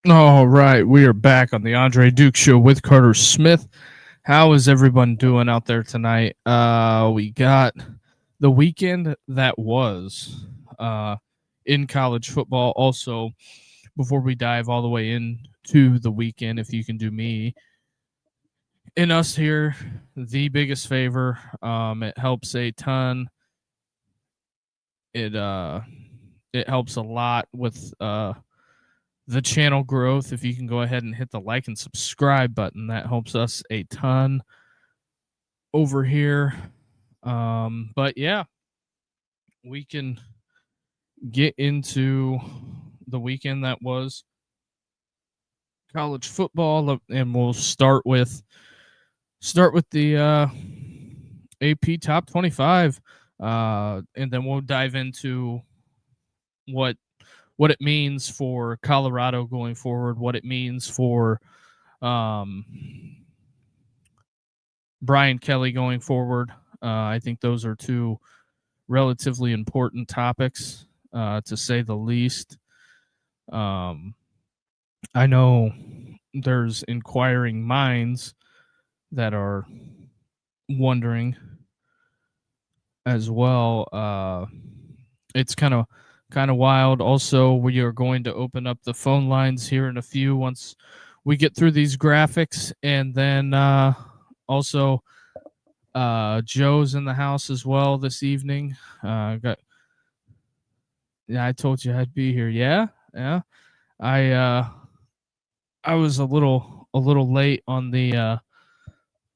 All right, we are back on the Andre Duke Show with Carter Smith. How is everyone doing out there tonight? We got the weekend that was in college football. Also, before we dive all the way into the weekend, if you can do me and us here the biggest favor, it helps a ton. It helps a lot with the channel growth. If you can go ahead and hit the like and subscribe button, that helps us a ton over here. But yeah, we can get into the weekend that was college football, and we'll start with the AP top 25, and then we'll dive into what it means for Colorado going forward, what it means for um, Brian Kelly going forward. I think those are two relatively important topics, to say the least. I know there's inquiring minds that are wondering as well. It's kind of wild. Also, we are going to open up the phone lines here in a few once we get through these graphics, and then also Joe's in the house as well this evening. Yeah, I told you I'd be here. Yeah. I was a little late on the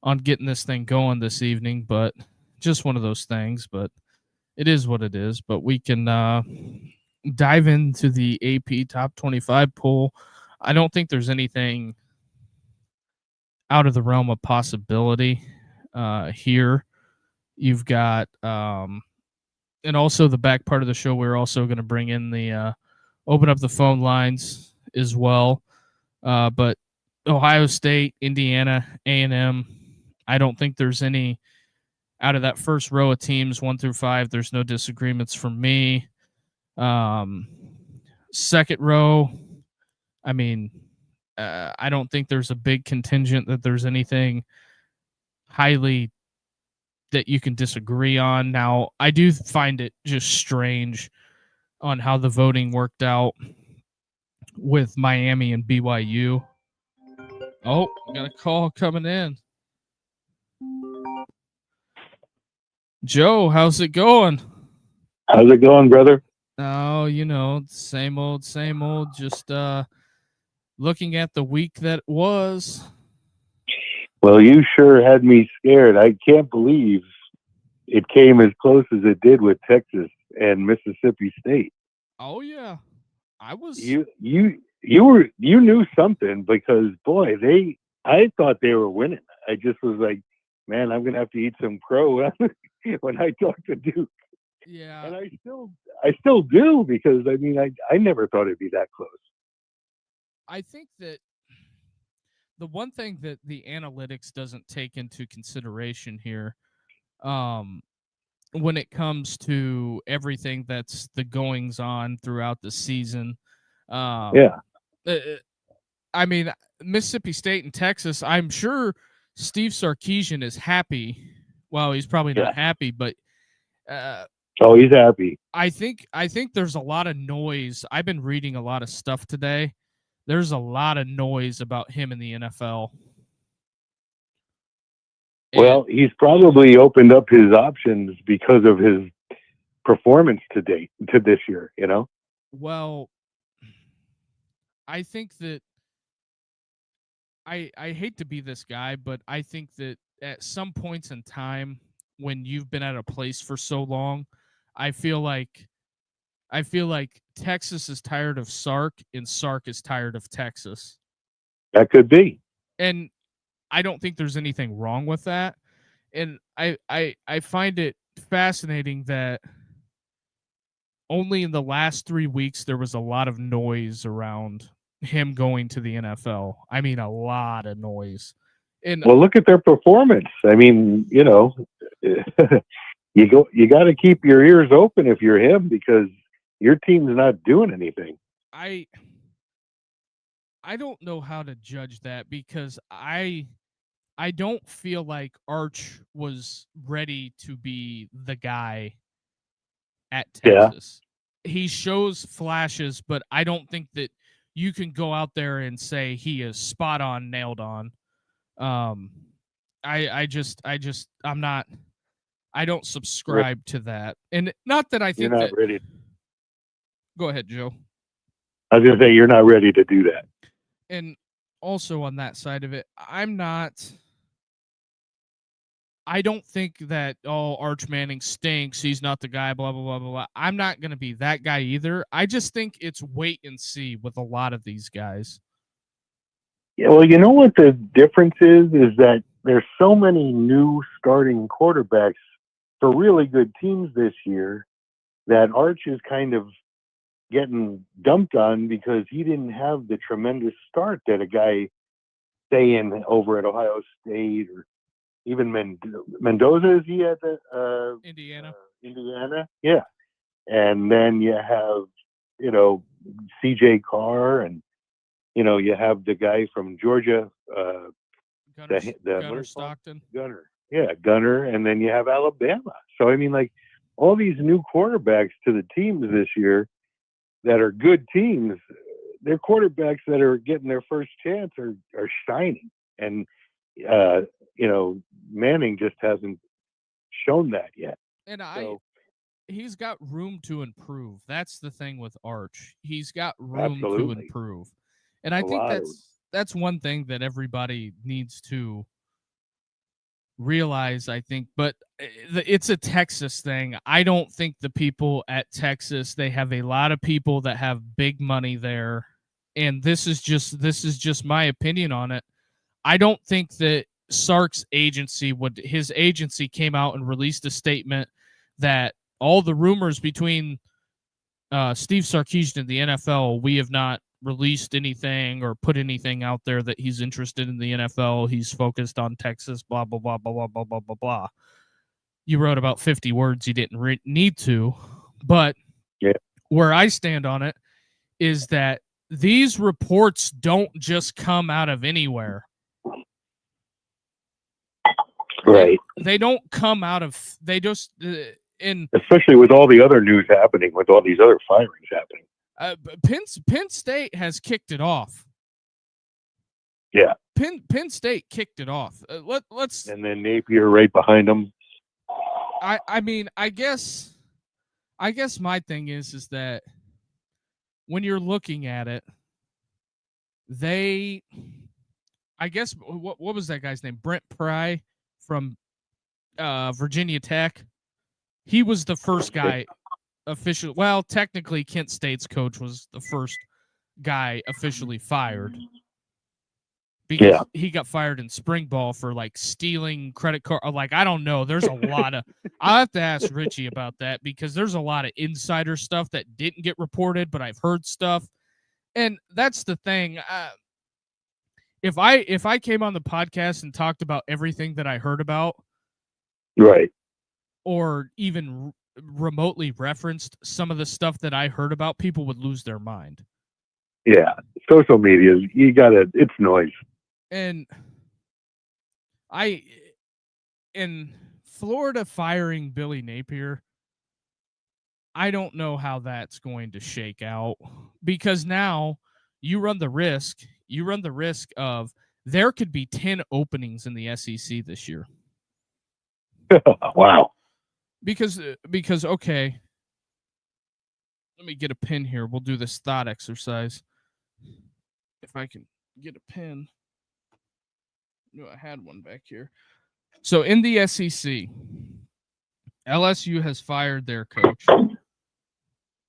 on getting this thing going this evening, but just one of those things. But it is what it is. But we can dive into the AP top 25 poll. I don't think there's anything out of the realm of possibility here. You've got and also the back part of the show, we're also going to bring in the open up the phone lines as well. But Ohio State, Indiana, A&M, I don't think there's any out of that first row of teams 1 through 5. There's no disagreements from me. Second row, I mean, I don't think there's a big contingent that there's anything highly that you can disagree on. Now, I do find it just strange on how the voting worked out with Miami and BYU. Oh, got a call coming in. Joe, how's it going? How's it going, brother? Oh, same old, same old. Just looking at the week that was. Well, you sure had me scared. I can't believe it came as close as it did with Texas and Mississippi State. Oh yeah, I was. You knew something because boy, I thought they were winning. I just was like, man, I'm gonna have to eat some crow when I talk to Duke. Yeah, and I still do because I mean I never thought it'd be that close. I think that the one thing that the analytics doesn't take into consideration here, when it comes to everything that's the goings on throughout the season, Yeah. I mean, Mississippi State and Texas, I'm sure Steve Sarkisian is happy. Well, he's probably not happy, but oh, he's happy. I think there's a lot of noise. I've been reading a lot of stuff today. There's a lot of noise about him in the NFL. Well, he's probably opened up his options because of his performance to this year, Well, I think that I hate to be this guy, but I think that at some points in time when you've been at a place for so long, I feel like Texas is tired of Sark and Sark is tired of Texas. That could be. And I don't think there's anything wrong with that. And I find it fascinating that only in the last 3 weeks there was a lot of noise around him going to the NFL. I mean, a lot of noise. And well, look at their performance. I mean, you got to keep your ears open if you're him because your team's not doing anything. I I don't know how to judge that because I don't feel like Arch was ready to be the guy at Texas. He shows flashes, but I don't think that you can go out there and say he is spot on, nailed on. I'm not. I don't subscribe to that, and not that I think you're not that. ready. Go ahead, Joe. I was going to say you're not ready to do that. And also on that side of it, I'm not. I don't think that Arch Manning stinks. He's not the guy. Blah blah blah blah blah. I'm not going to be that guy either. I just think it's wait and see with a lot of these guys. Yeah, well, you know what the difference is that there's so many new starting quarterbacks for really good teams this year that Arch is kind of getting dumped on because he didn't have the tremendous start that a guy staying over at Ohio State or even Mendoza, is he at the Indiana? Indiana, yeah. And then you have, C.J. Carr, and you have the guy from Georgia, Gunner Stockton. Gunner, and then you have Alabama. So I mean, like all these new quarterbacks to the teams this year that are good teams, they're quarterbacks that are getting their first chance are shining, and Manning just hasn't shown that yet. And he's got room to improve. That's the thing with Arch. He's got room to improve. And I think that's one thing that everybody needs to realize, I think. But it's a Texas thing. I don't think the people at Texas, they have a lot of people that have big money there. And this is just my opinion on it. I don't think that Sark's agency his agency came out and released a statement that all the rumors between Steve Sarkisian and the NFL, we have not released anything or put anything out there that he's interested in the NFL. He's focused on Texas, blah, blah, blah, blah, blah, blah, blah, blah, blah. You wrote about 50 words you didn't need to. But where I stand on it is that these reports don't just come out of anywhere. Right. They don't come out of, they just, especially with all the other news happening, with all these other firings happening. Penn State has kicked it off. Yeah. Penn State kicked it off. Let's. And then Napier right behind them. I mean, I guess my thing is that when you're looking at it, I guess what was that guy's name? Brent Pry from Virginia Tech. He was the first guy officially. Well, technically, Kent State's coach was the first guy officially fired because he got fired in spring ball for like stealing credit card. Like, I don't know. There's a lot of. I'll have to ask Richie about that because there's a lot of insider stuff that didn't get reported, but I've heard stuff, and that's the thing. If I came on the podcast and talked about everything that I heard about, right, or even remotely referenced some of the stuff that I heard about, people would lose their mind. Yeah, social media, it's noise. And in Florida firing Billy Napier, I don't know how that's going to shake out because now you run the risk of there could be 10 openings in the SEC this year. Wow. Because okay, let me get a pen here. We'll do this thought exercise. If I can get a pen. No, I had one back here. So in the SEC, LSU has fired their coach.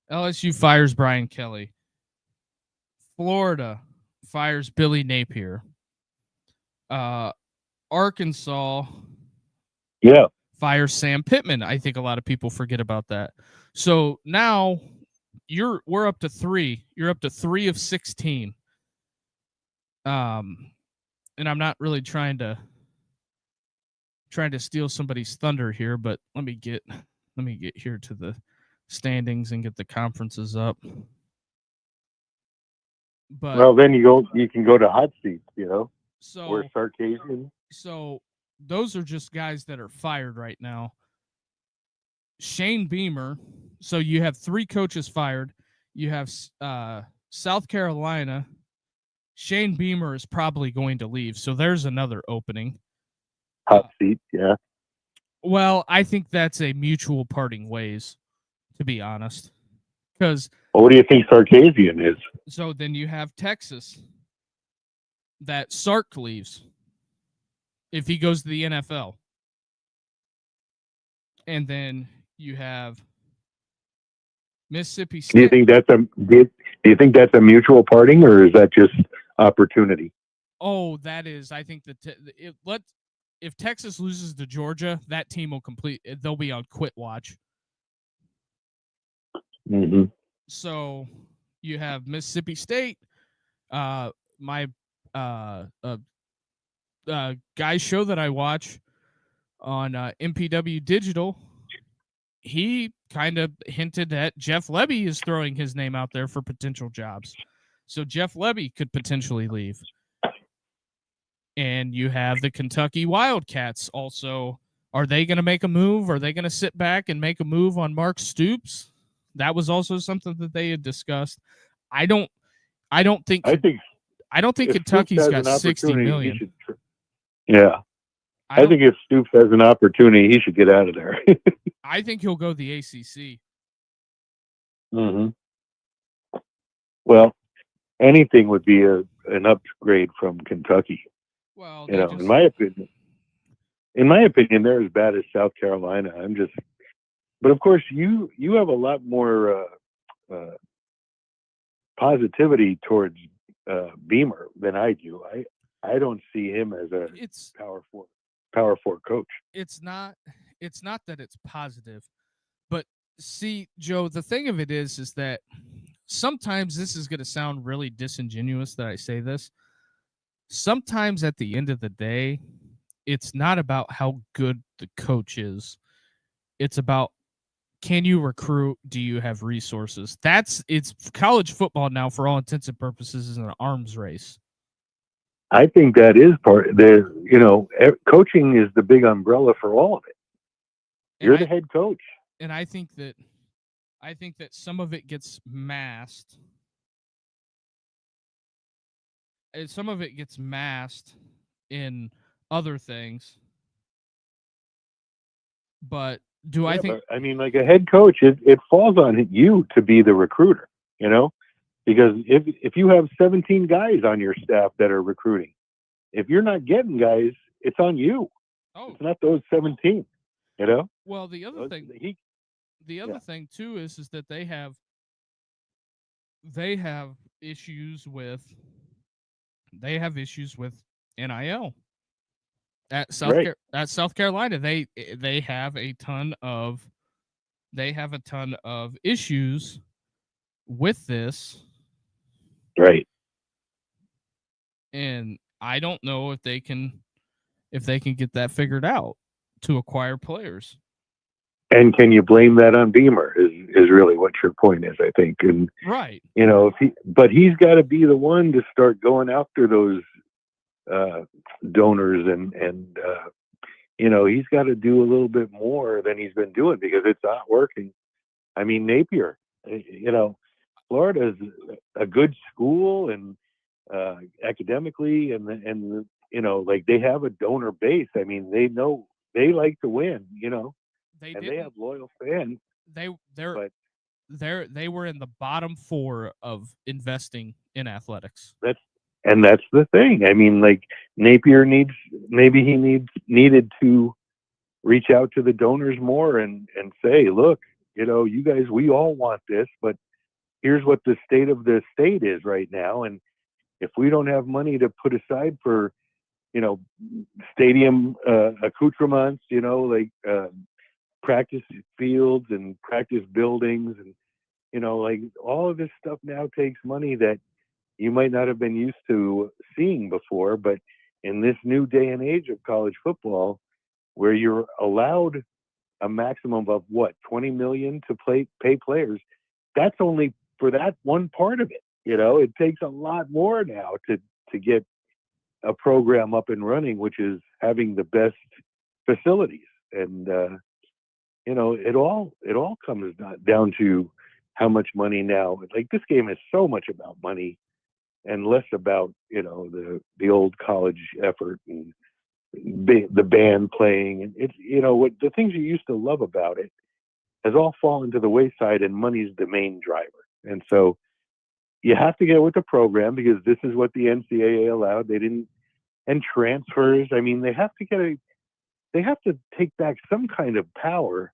LSU fires Brian Kelly. Florida fires Billy Napier. Arkansas fires Sam Pittman. I think a lot of people forget about that. So now we're up to 3. You're up to 3 of 16. And I'm not really trying to steal somebody's thunder here, but let me get here to the standings and get the conferences up. But Well, then you can go to hot seats, or so Sarkisian. so those are just guys that are fired right now. Shane Beamer. So you have 3 coaches fired. You have South Carolina. Shane Beamer is probably going to leave. So there's another opening. Hot seat, yeah. Well, I think that's a mutual parting ways, to be honest. Because Well, what do you think Sarkisian is? so then you have Texas that Sark leaves if he goes to the NFL. And then you have Mississippi Do you State. think that's a mutual parting, or is that just opportunity? Oh, that is. I think that if Texas loses to Georgia, that team will they'll be on quit watch. Mm-hmm. So you have Mississippi State. My guy's show that I watch on MPW Digital, he kind of hinted that Jeff Lebby is throwing his name out there for potential jobs. So Jeff Lebby could potentially leave. And you have the Kentucky Wildcats also. Are they going to make a move? Are they going to sit back and make a move on Mark Stoops? That was also something that they had discussed. I don't think I think if Stoops Kentucky's has got an 60 opportunity, million. he should. Yeah, I think if Stoops has an opportunity, he should get out of there. I think he'll go the ACC. Mm-hmm. Well, anything would be an upgrade from Kentucky. Well, in my opinion, they're as bad as South Carolina. But of course, you have a lot more positivity towards Beamer than I do. I don't see him as a power four coach. It's not that it's positive, but see, Joe, the thing of it is that sometimes this is going to sound really disingenuous that I say this. Sometimes at the end of the day, it's not about how good the coach is. It's about, can you recruit? Do you have resources? It's college football now, for all intents and purposes, is an arms race. I think that is coaching is the big umbrella for all of it. You're the head coach. And I think that some of it gets masked. And some of it gets masked in other things. But I think? I mean, like a head coach, it falls on you to be the recruiter, because if you have 17 guys on your staff that are recruiting, if you're not getting guys, it's on you. Oh, it's not those 17. Well, the other thing, thing too is that they have issues with NIL. At South Carolina, they have a ton of issues with this. Right. And I don't know if they can get that figured out to acquire players. And can you blame that on Beamer is really what your point is, I think. And right. But he's got to be the one to start going after those donors and he's got to do a little bit more than he's been doing because it's not working. I mean, Napier, Florida's a good school and academically and they have a donor base. I mean, they like to win, they have loyal fans. They were in the bottom 4 of investing in athletics. That's the thing. I mean, like Napier needed to reach out to the donors more and say, look, you guys, we all want this, but here's what the state of the state is right now. And if we don't have money to put aside for, stadium accoutrements, practice fields and practice buildings and, all of this stuff now takes money that you might not have been used to seeing before. But in this new day and age of college football, where you're allowed a maximum of $20 million to pay players, that's only for that one part of it. It takes a lot more now to get a program up and running, which is having the best facilities. And it all comes down to how much money now. Like, this game is so much about money and less about the old college effort and the band playing. And it's what the things you used to love about it has all fallen to the wayside, and money's the main driver. And so you have to get with the program, because this is what the NCAA allowed. They didn't. And transfers, I mean, they have to take back some kind of power.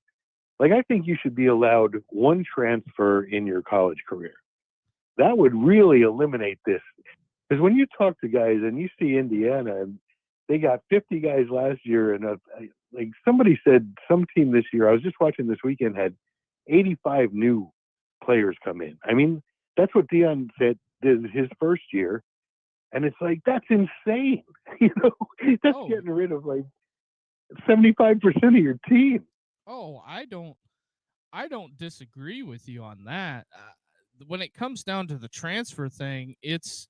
Like, I think you should be allowed one transfer in your college career. That would really eliminate this. Because when you talk to guys and you see Indiana, and they got 50 guys last year, and like somebody said, some team this year, I was just watching this weekend, had 85 new players come in. I mean, that's what Deion said did his first year. And it's like, that's insane. That's getting rid of like 75% of your team. Oh, I don't disagree with you on that. When it comes down to the transfer thing, it's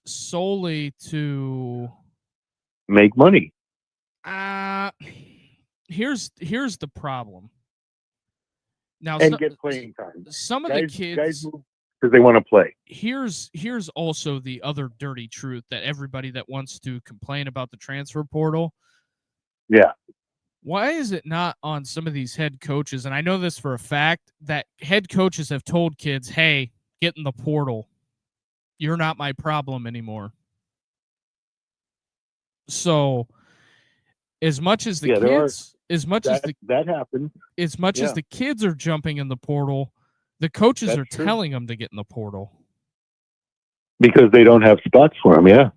solely to make money. Here's the problem. Now, and get playing time. Some of the kids move because they want to play. Here's also the other dirty truth that everybody that wants to complain about the transfer portal. Yeah. Why is it not on some of these head coaches? And I know this for a fact, that head coaches have told kids, hey, get in the portal. You're not my problem anymore. So as much as the kids, that happens, as much as the kids are jumping in the portal, the coaches are telling them to get in the portal. Because they don't have spots for them, yeah.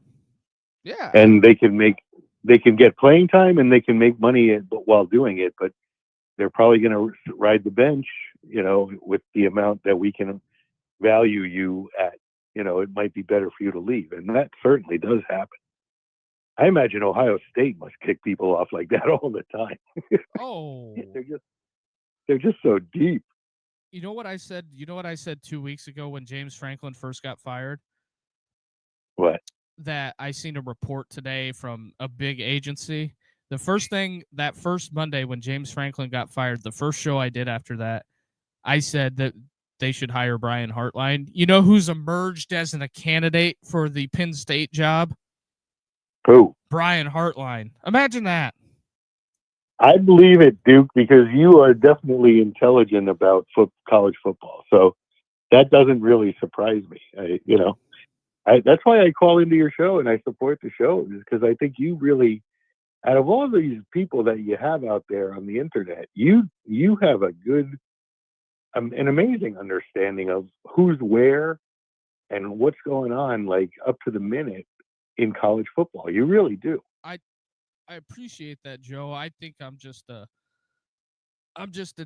And they can get playing time, and they can make money while doing it, but they're probably going to ride the bench, with the amount that we can value you at. It might be better for you to leave, and that certainly does happen. I imagine Ohio State must kick people off like that all the time. They're just so deep. You know what I said? 2 weeks ago when James Franklin first got fired? What? That I seen a report today from a big agency. The first thing, that first Monday when James Franklin got fired, the first show I did after that, I said that they should hire Brian Hartline. You know who's emerged as a candidate for the Penn State job? Who? Brian Hartline. Imagine that. I believe it, Duke, because you are definitely intelligent about college football. So that doesn't really surprise me. That's why I call into your show and I support the show, is because I think you really, out of all these people that you have out there on the internet, you have a good, an amazing understanding of who's where and what's going on, like up to the minute in college football. You really do. I appreciate that, Joe. I think I'm just an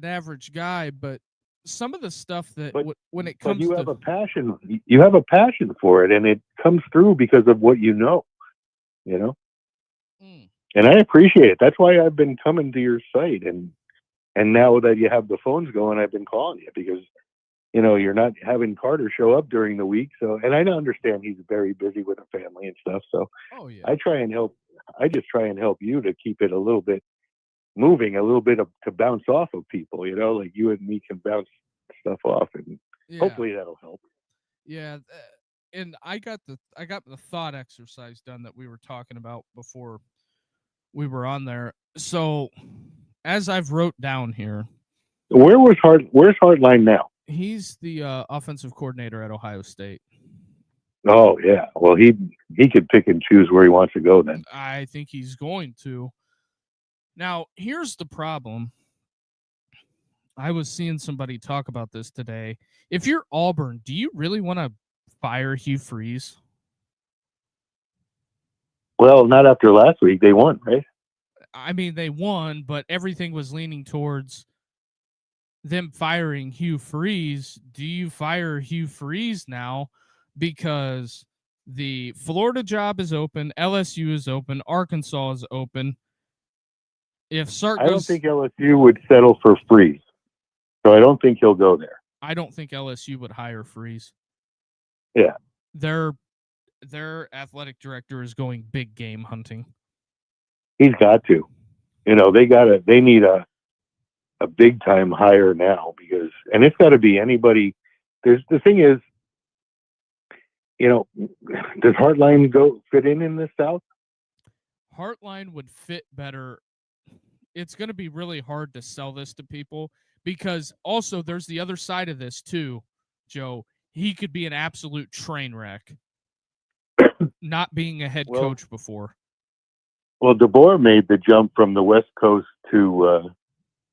average guy, but some of the stuff that when it comes to, you have a passion. You have a passion for it, and it comes through because of what you know. And I appreciate it. That's why I've been coming to your site, and now that you have the phones going, I've been calling you because you're not having Carter show up during the week. So, and I understand he's very busy with a family and stuff. So, I try and help. I just try and help you to keep it a little bit moving, a little bit to bounce off of people, like you and me can bounce stuff off, and hopefully that'll help. Yeah. And I got the thought exercise done that we were talking about before we were on there. So as I've wrote down here, where's Hardline now? He's the offensive coordinator at Ohio State. Oh yeah, well he could pick and choose where he wants to go. Then I think he's going to. Now here's the problem. I was seeing somebody talk about this today. If you're Auburn, do you really want to fire Hugh Freeze? Well, not after last week. They won, right? I mean, they won, but everything was leaning towards them firing Hugh Freeze. Do you fire Hugh Freeze now? Because the Florida job is open, LSU is open, Arkansas is open. If Sark I don't think LSU would settle for Freeze, so I don't think he'll go there. I don't think LSU would hire Freeze. Yeah. Their athletic director is going big game hunting. He's got to. They need a big time hire now because, and it's got to be anybody. The thing is, does Hartline fit in the South? Hartline would fit better. It's going to be really hard to sell this to people because also there's the other side of this too, Joe. He could be an absolute train wreck, not being a head coach before. Well, DeBoer made the jump from the West Coast to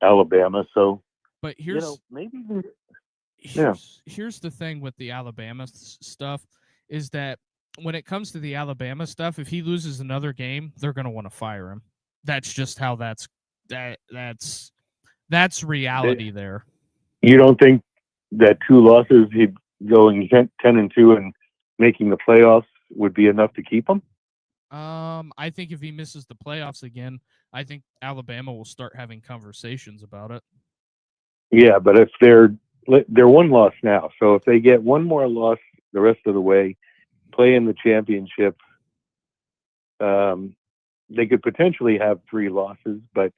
Alabama, so but here's the thing with the Alabama stuff is that when it comes to the Alabama stuff, if he loses another game, they're going to want to fire him. That's just how that's reality there. You don't think that 2 losses, he'd going 10-2 and making the playoffs would be enough to keep him? I think if he misses the playoffs again, I think Alabama will start having conversations about it. Yeah, but if they're 1 loss now, so if they get 1 more loss the rest of the way, play in the championship, they could potentially have 3 losses. But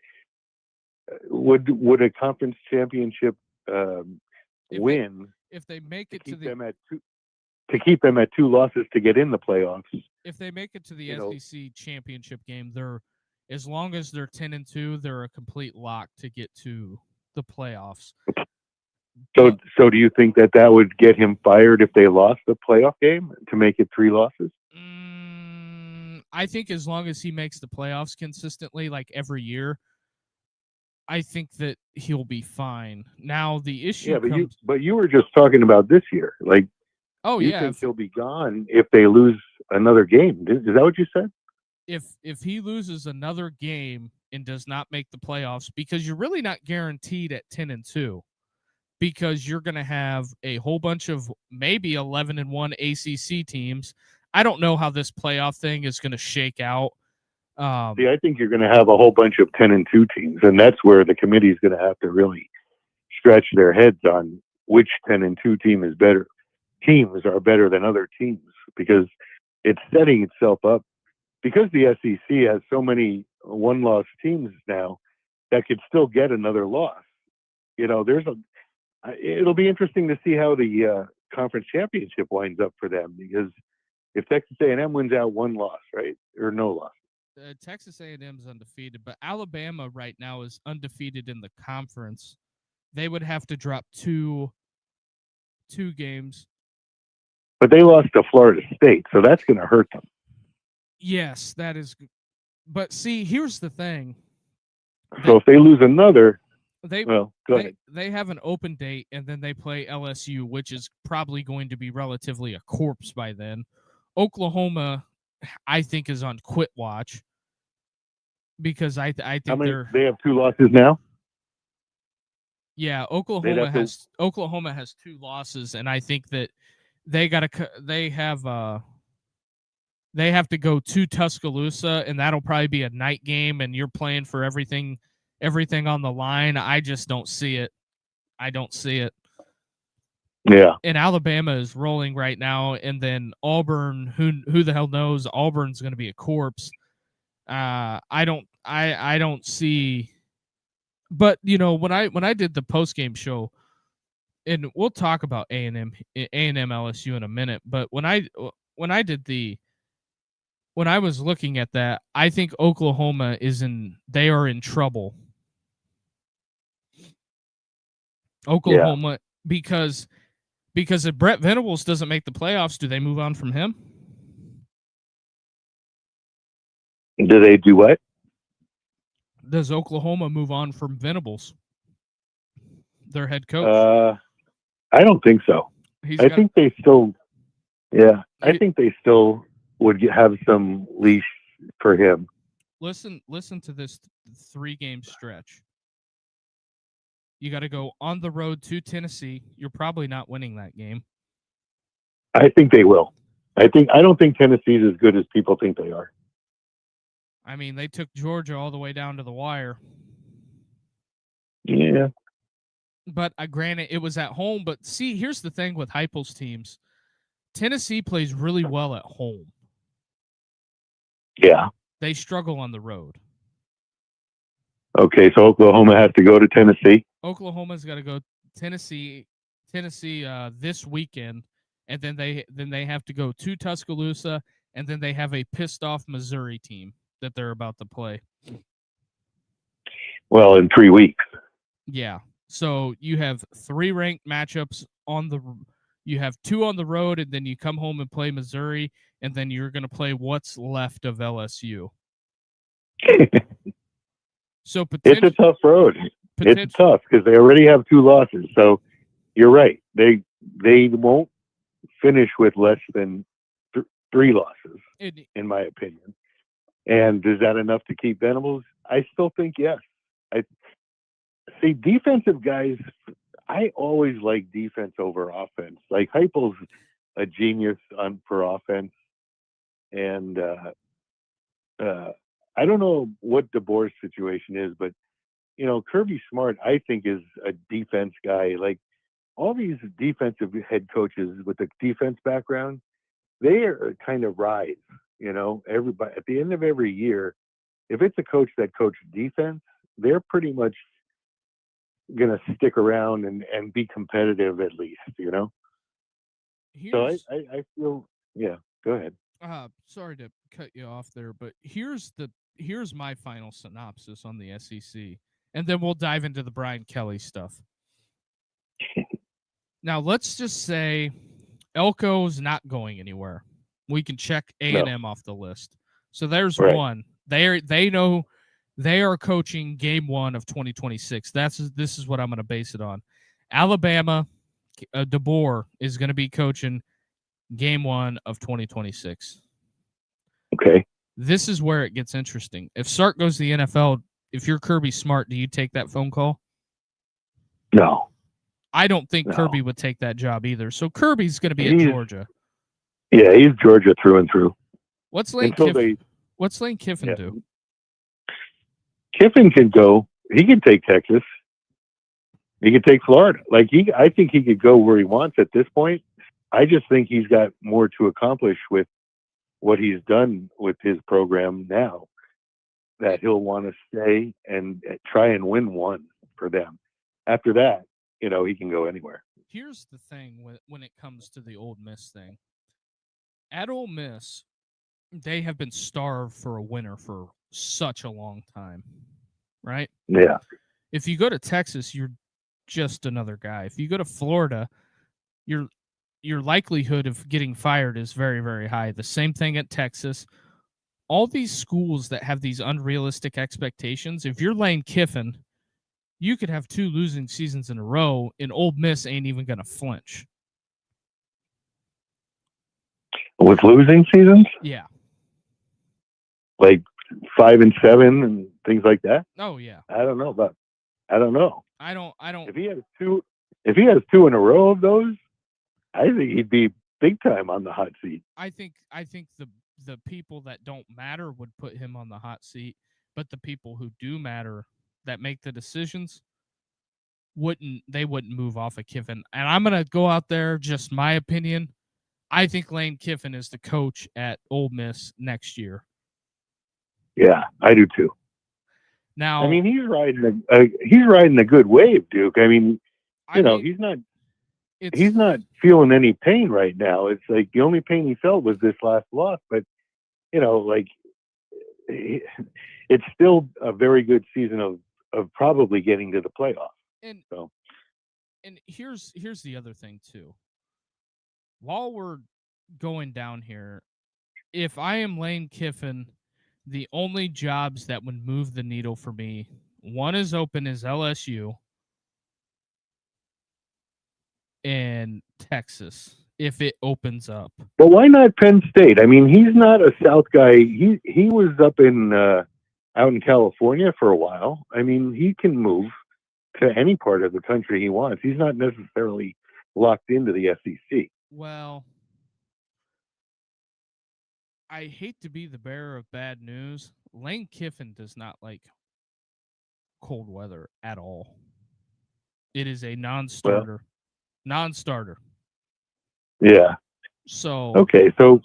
would a conference championship win if they make it to them at 2? To keep them at 2 losses to get in the playoffs. If they make it to the SEC championship game, as long as they're 10-2, they're a complete lock to get to the playoffs. So do you think that would get him fired if they lost the playoff game to make it 3 losses? I think as long as he makes the playoffs consistently, like every year, I think that he'll be fine. Now the issue comes. But you were just talking about this year, like. Oh, you think he'll be gone if they lose another game? Is that what you said? If he loses another game and does not make the playoffs, because you're really not guaranteed at 10-2, because you're going to have a whole bunch of maybe 11-1 ACC teams. I don't know how this playoff thing is going to shake out. I think you're going to have a whole bunch of 10-2 teams, and that's where the committee is going to have to really stretch their heads on which 10-2 teams are better than other teams, because it's setting itself up because the SEC has so many 1-loss teams now that could still get another loss. It'll be interesting to see how the conference championship winds up for them, because if Texas A&M wins out 1 loss, right, or no loss. Texas A&M is undefeated, but Alabama right now is undefeated in the conference. They would have to drop two games. But they lost to Florida State, so that's going to hurt them. Yes, that is. But see, here's the thing. So if they lose another, go ahead. They have an open date, and then they play LSU, which is probably going to be relatively a corpse by then. Oklahoma, I think, is on quit watch because I think they have 2 losses now. Yeah, Oklahoma has 2 losses, and I think that they have to go to Tuscaloosa, and that'll probably be a night game, and you're playing for everything on the line. I just don't see it. I don't see it. Yeah. And Alabama is rolling right now, and then Auburn, who the hell knows? Auburn's going to be a corpse. I don't see. But when I did the post game show, and we'll talk about A&M LSU in a minute, but when I was looking at that, I think Oklahoma they are in trouble. Oklahoma, because if Brett Venables doesn't make the playoffs, do they move on from him? Do they do what? Does Oklahoma move on from Venables, their head coach? I don't think so. I think they still would have some leash for him. Listen to this 3-game stretch. You got to go on the road to Tennessee. You're probably not winning that game. I think they will. I don't think Tennessee's as good as people think they are. I mean, they took Georgia all the way down to the wire. Yeah. But granted, it was at home. But see, here's the thing with Heupel's teams. Tennessee plays really well at home. Yeah. They struggle on the road. Okay, so Oklahoma has to go to Tennessee. Oklahoma's got to go Tennessee this weekend, and then they have to go to Tuscaloosa, and then they have a pissed off Missouri team that they're about to play. Well, in 3 weeks. Yeah. So you have 3 ranked matchups you have 2 on the road, and then you come home and play Missouri, and then you're going to play what's left of LSU. So it's a tough road. It's tough because they already have 2 losses. So you're right. They won't finish with less than 3 losses, in my opinion. And is that enough to keep Venables? I still think yes. I see defensive guys. I always like defense over offense. Like Heupel's a genius for offense, and I don't know what DeBoer's situation is, but Kirby Smart, I think, is a defense guy. Like all these defensive head coaches with a defense background, they are kind of rise. Everybody at the end of every year, if it's a coach that coached defense, they're pretty much going to stick around and be competitive at least. So I feel, yeah. Go ahead. Sorry to cut you off there, but here's my final synopsis on the SEC, and then we'll dive into the Brian Kelly stuff. Now, let's just say Elko's not going anywhere. We can check A&M off the list. So there's one. They know they are coaching game 1 of 2026. This is what I'm going to base it on. Alabama, DeBoer is going to be coaching game 1 of 2026. Okay. This is where it gets interesting. If Sark goes to the NFL, if you're Kirby Smart, do you take that phone call? No. I don't think Kirby would take that job either. So Kirby's going to be at Georgia. Yeah, he's Georgia through and through. What's Lane Kiffin do? Kiffin can go. He can take Texas. He could take Florida. I think he could go where he wants at this point. I just think he's got more to accomplish with what he's done with his program now, that he'll want to stay and try and win one for them. After that, he can go anywhere. Here's the thing when it comes to the Ole Miss thing. At Ole Miss, they have been starved for a winner for such a long time, right? Yeah. If you go to Texas, you're just another guy. If you go to Florida, your likelihood of getting fired is very, very high. The same thing at Texas. All these schools that have these unrealistic expectations, if you're Lane Kiffin, you could have 2 losing seasons in a row, and Ole Miss ain't even going to flinch. With losing seasons? Yeah. Like 5 and 7 and things like that? Oh, yeah. I don't know. I don't know. I don't. If he has 2 in a row of those, I think he'd be big time on the hot seat. I think the people that don't matter would put him on the hot seat, but the people who do matter, that make the decisions, wouldn't move off of Kiffin. And I'm going to go out there, just my opinion. I think Lane Kiffin is the coach at Ole Miss next year. Yeah, I do too. Now, I mean, he's riding a good wave, Duke. I mean, he's not feeling any pain right now. It's like the only pain he felt was this last loss, but it's still a very good season of probably getting to the playoffs. And here's the other thing too. While we're going down here, if I am Lane Kiffin, the only jobs that would move the needle for me, one is open is LSU and Texas, if it opens up. But why not Penn State? I mean, he's not a South guy. He was up out in California for a while. I mean, he can move to any part of the country he wants. He's not necessarily locked into the SEC. Well, I hate to be the bearer of bad news. Lane Kiffin does not like cold weather at all. It is a non-starter. Yeah. So Okay, so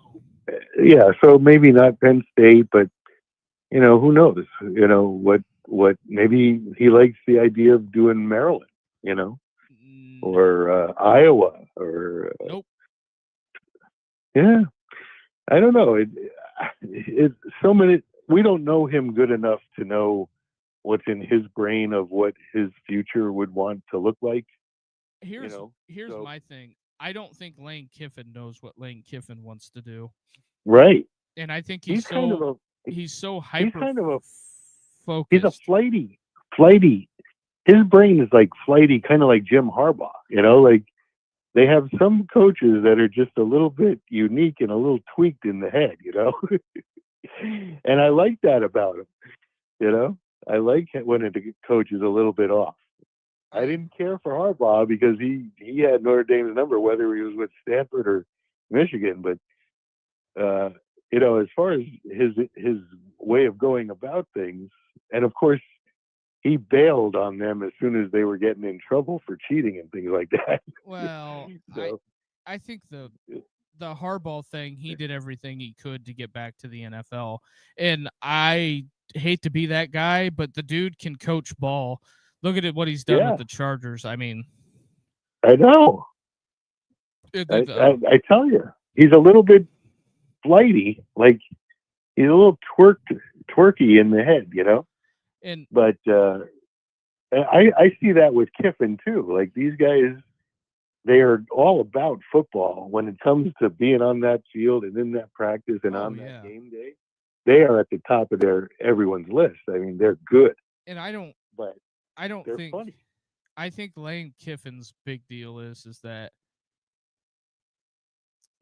yeah, so maybe not Penn State, but who knows? What maybe he likes the idea of doing Maryland, no, or Iowa, or nope. yeah, I don't know. It so many. We don't know him good enough to know what's in his brain of what his future would want to look like. Here's here's So my thing. I don't think Lane Kiffin knows what Lane Kiffin wants to do, right, and I think he's kind of a he's so he's hyper kind of a he's a focused. flighty. His brain is like flighty, kind of like Jim Harbaugh. Like they have some coaches that are just a little bit unique and a little tweaked in the head. And I like that about him. I like it when a coach is a little bit off. I didn't care for Harbaugh because he had Notre Dame's number, whether he was with Stanford or Michigan. But as far as his way of going about things, and of course he bailed on them as soon as they were getting in trouble for cheating and things like that. Well, So I think the Harbaugh thing, he did everything he could to get back to the NFL, and I hate to be that guy, but the dude can coach ball. Look at what he's done with yeah, the Chargers. I mean, I know. the, I tell you, he's a little bit flighty, like he's a little twerky in the head. and But I see that with Kiffin too. Like these guys, they are all about football when it comes to being on that field and in that practice and oh on that yeah, game day. They are at the top of everyone's list. I mean, they're good, and but I don't they're think funny. I think Lane Kiffin's big deal is that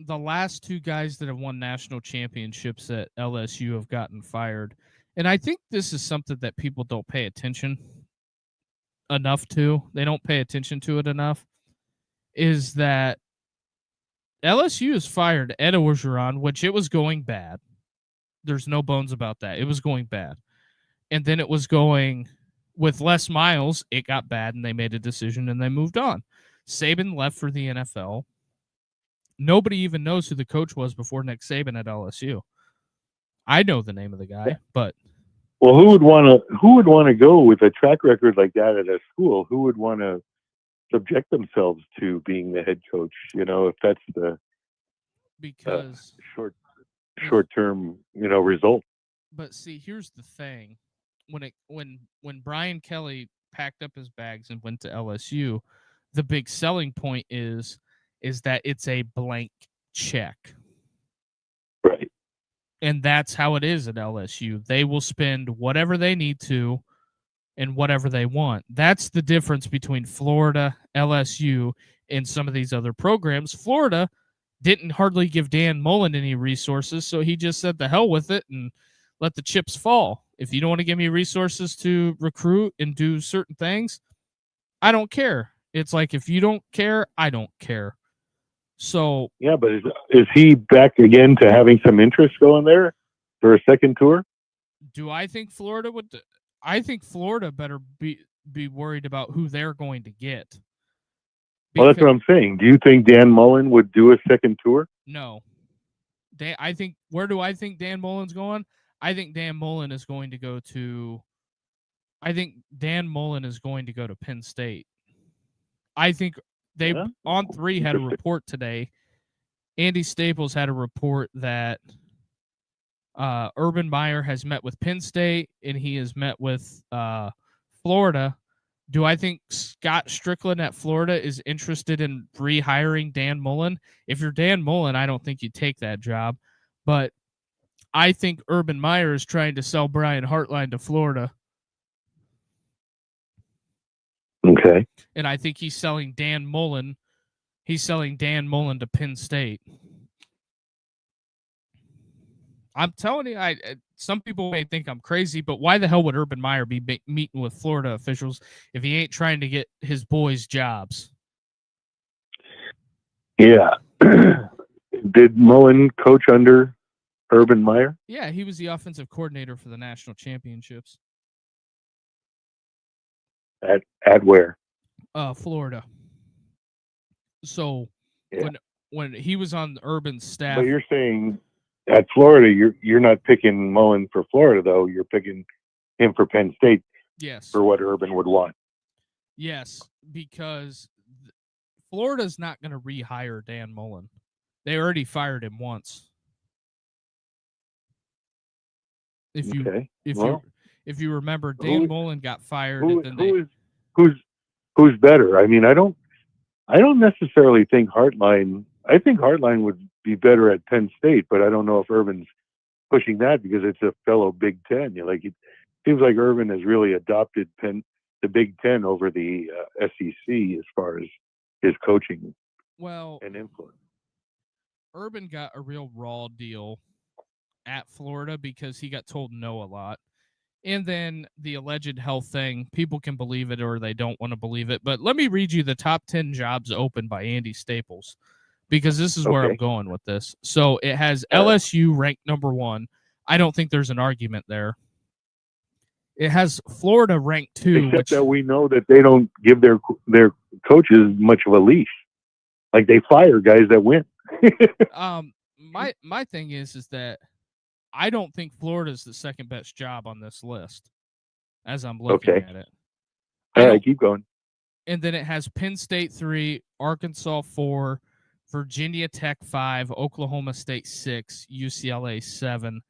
the last two guys that have won national championships at LSU have gotten fired. And I think this is something that people don't pay attention enough to. They don't pay attention to it enough. Is that LSU has fired Ed Orgeron, which it was going bad. There's no bones about that. It was going bad. And then it was going with Les Miles, it got bad and they made a decision and they moved on. Saban left for the NFL. Nobody even knows who the coach was before Nick Saban at LSU. I know the name of the guy, but Well, who would want to go with a track record like that at a school? Who would want to subject themselves to being the head coach? If that's the because short the, short term result. but see, here's the thing. When Brian Kelly packed up his bags and went to LSU, the big selling point is that it's a blank check. Right. And that's how it is at LSU. They will spend whatever they need to and whatever they want. That's the difference between Florida, LSU, and some of these other programs. Florida didn't hardly give Dan Mullen any resources, so he just said the hell with it and let the chips fall. If you don't want to give me resources to recruit and do certain things, I don't care. It's like if you don't care, I don't care. So Yeah, but is he back again to having some interest going there for a second tour? do I think Florida would? I think Florida better be worried about who they're going to get. Well, that's Because what I'm saying. Do you think Dan Mullen would do a second tour? no, I think where do I think Dan Mullen's going? I think Dan Mullen is going to go to. I think Dan Mullen is going to go to Penn State. I think they Yeah, on three had a interesting. report today. Andy Staples had a report that Urban Meyer has met with Penn State and he has met with Florida. Do I think Scott Strickland at Florida is interested in rehiring Dan Mullen? If you're Dan Mullen, I don't think you take that job. But I think Urban Meyer is trying to sell Brian Hartline to Florida. Okay. And I think he's selling Dan Mullen. He's selling Dan Mullen to Penn State. I'm telling you, some people may think I'm crazy, but why the hell would Urban Meyer be meeting with Florida officials if he ain't trying to get his boys jobs? Yeah. Did Mullen coach under Urban Meyer? Yeah, he was the offensive coordinator for the national championships. At where? Florida. So Yeah. when he was on Urban's staff. But you're saying at Florida, you're not picking Mullen for Florida, though. You're picking him for Penn State. Yes. For what Urban would want. Yes, because Florida's not going to rehire Dan Mullen. They already fired him once. If you remember, Dan Mullen got fired. Who's better? I mean, I don't necessarily think Hartline. I think Hartline would be better at Penn State, but I don't know if Urban's pushing that because it's a fellow Big Ten. It seems like Urban has really adopted the Big Ten over the SEC as far as his coaching and influence. Urban got a real raw deal at Florida because he got told no a lot. And then the alleged health thing, people can believe it or they don't want to believe it. But let me read you the top 10 jobs opened by Andy Staples, because this is where I'm going with this. So it has LSU ranked number 1. I don't think there's an argument there. It has Florida ranked 2. Except that we know that they don't give their coaches much of a leash. Like, they fire guys that win. My thing is that I don't think Florida's the second best job on this list as I'm looking at it. All right, keep going. And then it has Penn State 3, Arkansas 4, Virginia Tech 5, Oklahoma State 6, UCLA 7,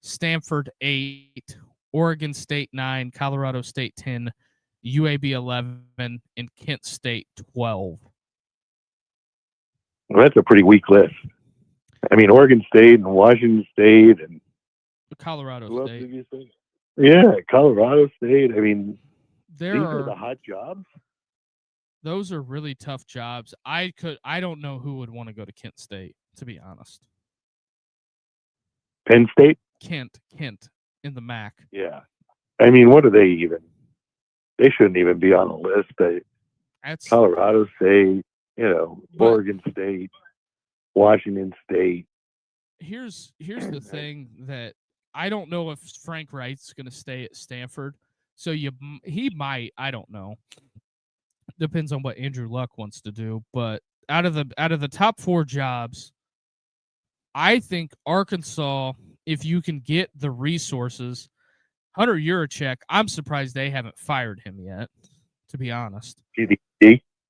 Stanford 8, Oregon State 9, Colorado State 10, UAB 11, and Kent State 12. Well, that's a pretty weak list. I mean, Oregon State and Washington State and Colorado State. Yeah, Colorado State. I mean, these are the hot jobs. Those are really tough jobs. I don't know who would want to go to Kent State, to be honest. Penn State? Kent in the MAC. Yeah. I mean, what are they even? They shouldn't even be on the list. That's Colorado State, Oregon State, Washington State. Here's the thing that I don't know if Frank Wright's going to stay at Stanford. So he might, I don't know. Depends on what Andrew Luck wants to do, but out of the top 4 jobs, I think Arkansas, if you can get the resources, Hunter Yurachek, I'm surprised they haven't fired him yet, to be honest. AD?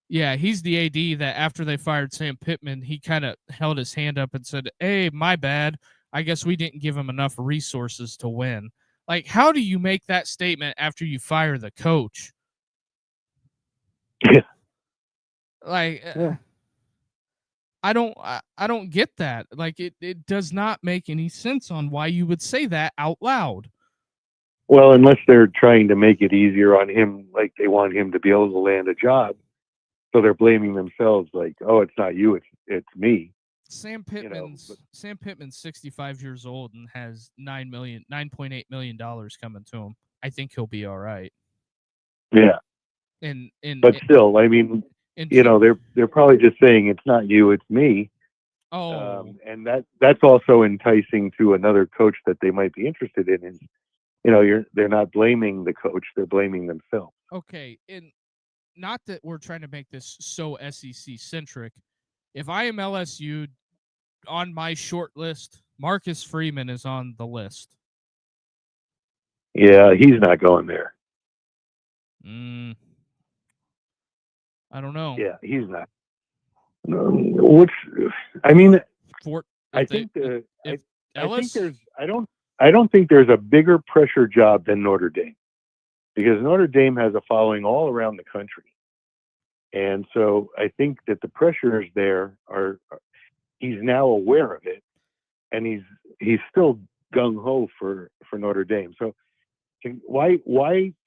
Yeah, he's the AD that after they fired Sam Pittman, he kind of held his hand up and said, "Hey, my bad. I guess we didn't give him enough resources to win." Like, how do you make that statement after you fire the coach? Yeah. Like, I don't get that. Like, it does not make any sense on why you would say that out loud. Well, unless they're trying to make it easier on him, like they want him to be able to land a job. So they're blaming themselves, like, "Oh, it's not you, it's me." Sam Pittman's 65 years old and has $9.8 million coming to him. I think he'll be all right. Yeah. But still, I mean, they're probably just saying it's not you, it's me. Oh. And that's also enticing to another coach that they might be interested in. Is they're not blaming the coach, they're blaming themselves. Okay, and not that we're trying to make this so SEC centric. If I am LSU, on my short list, Marcus Freeman is on the list. Yeah, he's not going there. I don't know. Yeah, he's not. I don't think there's a bigger pressure job than Notre Dame, because Notre Dame has a following all around the country. And so I think that the pressures there he's now aware of it, and he's still gung-ho for Notre Dame. So why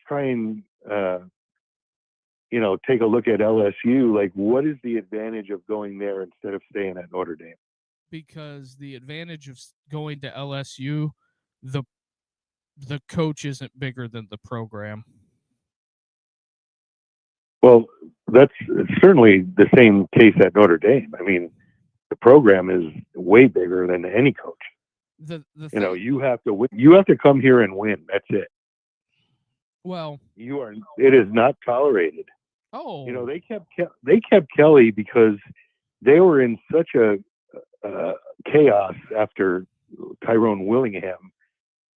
try and take a look at LSU? Like, what is the advantage of going there instead of staying at Notre Dame? Because the advantage of going to LSU, the coach isn't bigger than the program. Well, that's certainly the same case at Notre Dame. I mean, the program is way bigger than any coach. You have to win. You have to come here and win. That's it. Well, it is not tolerated. Oh, they kept Kelly because they were in such a chaos after Tyrone Willingham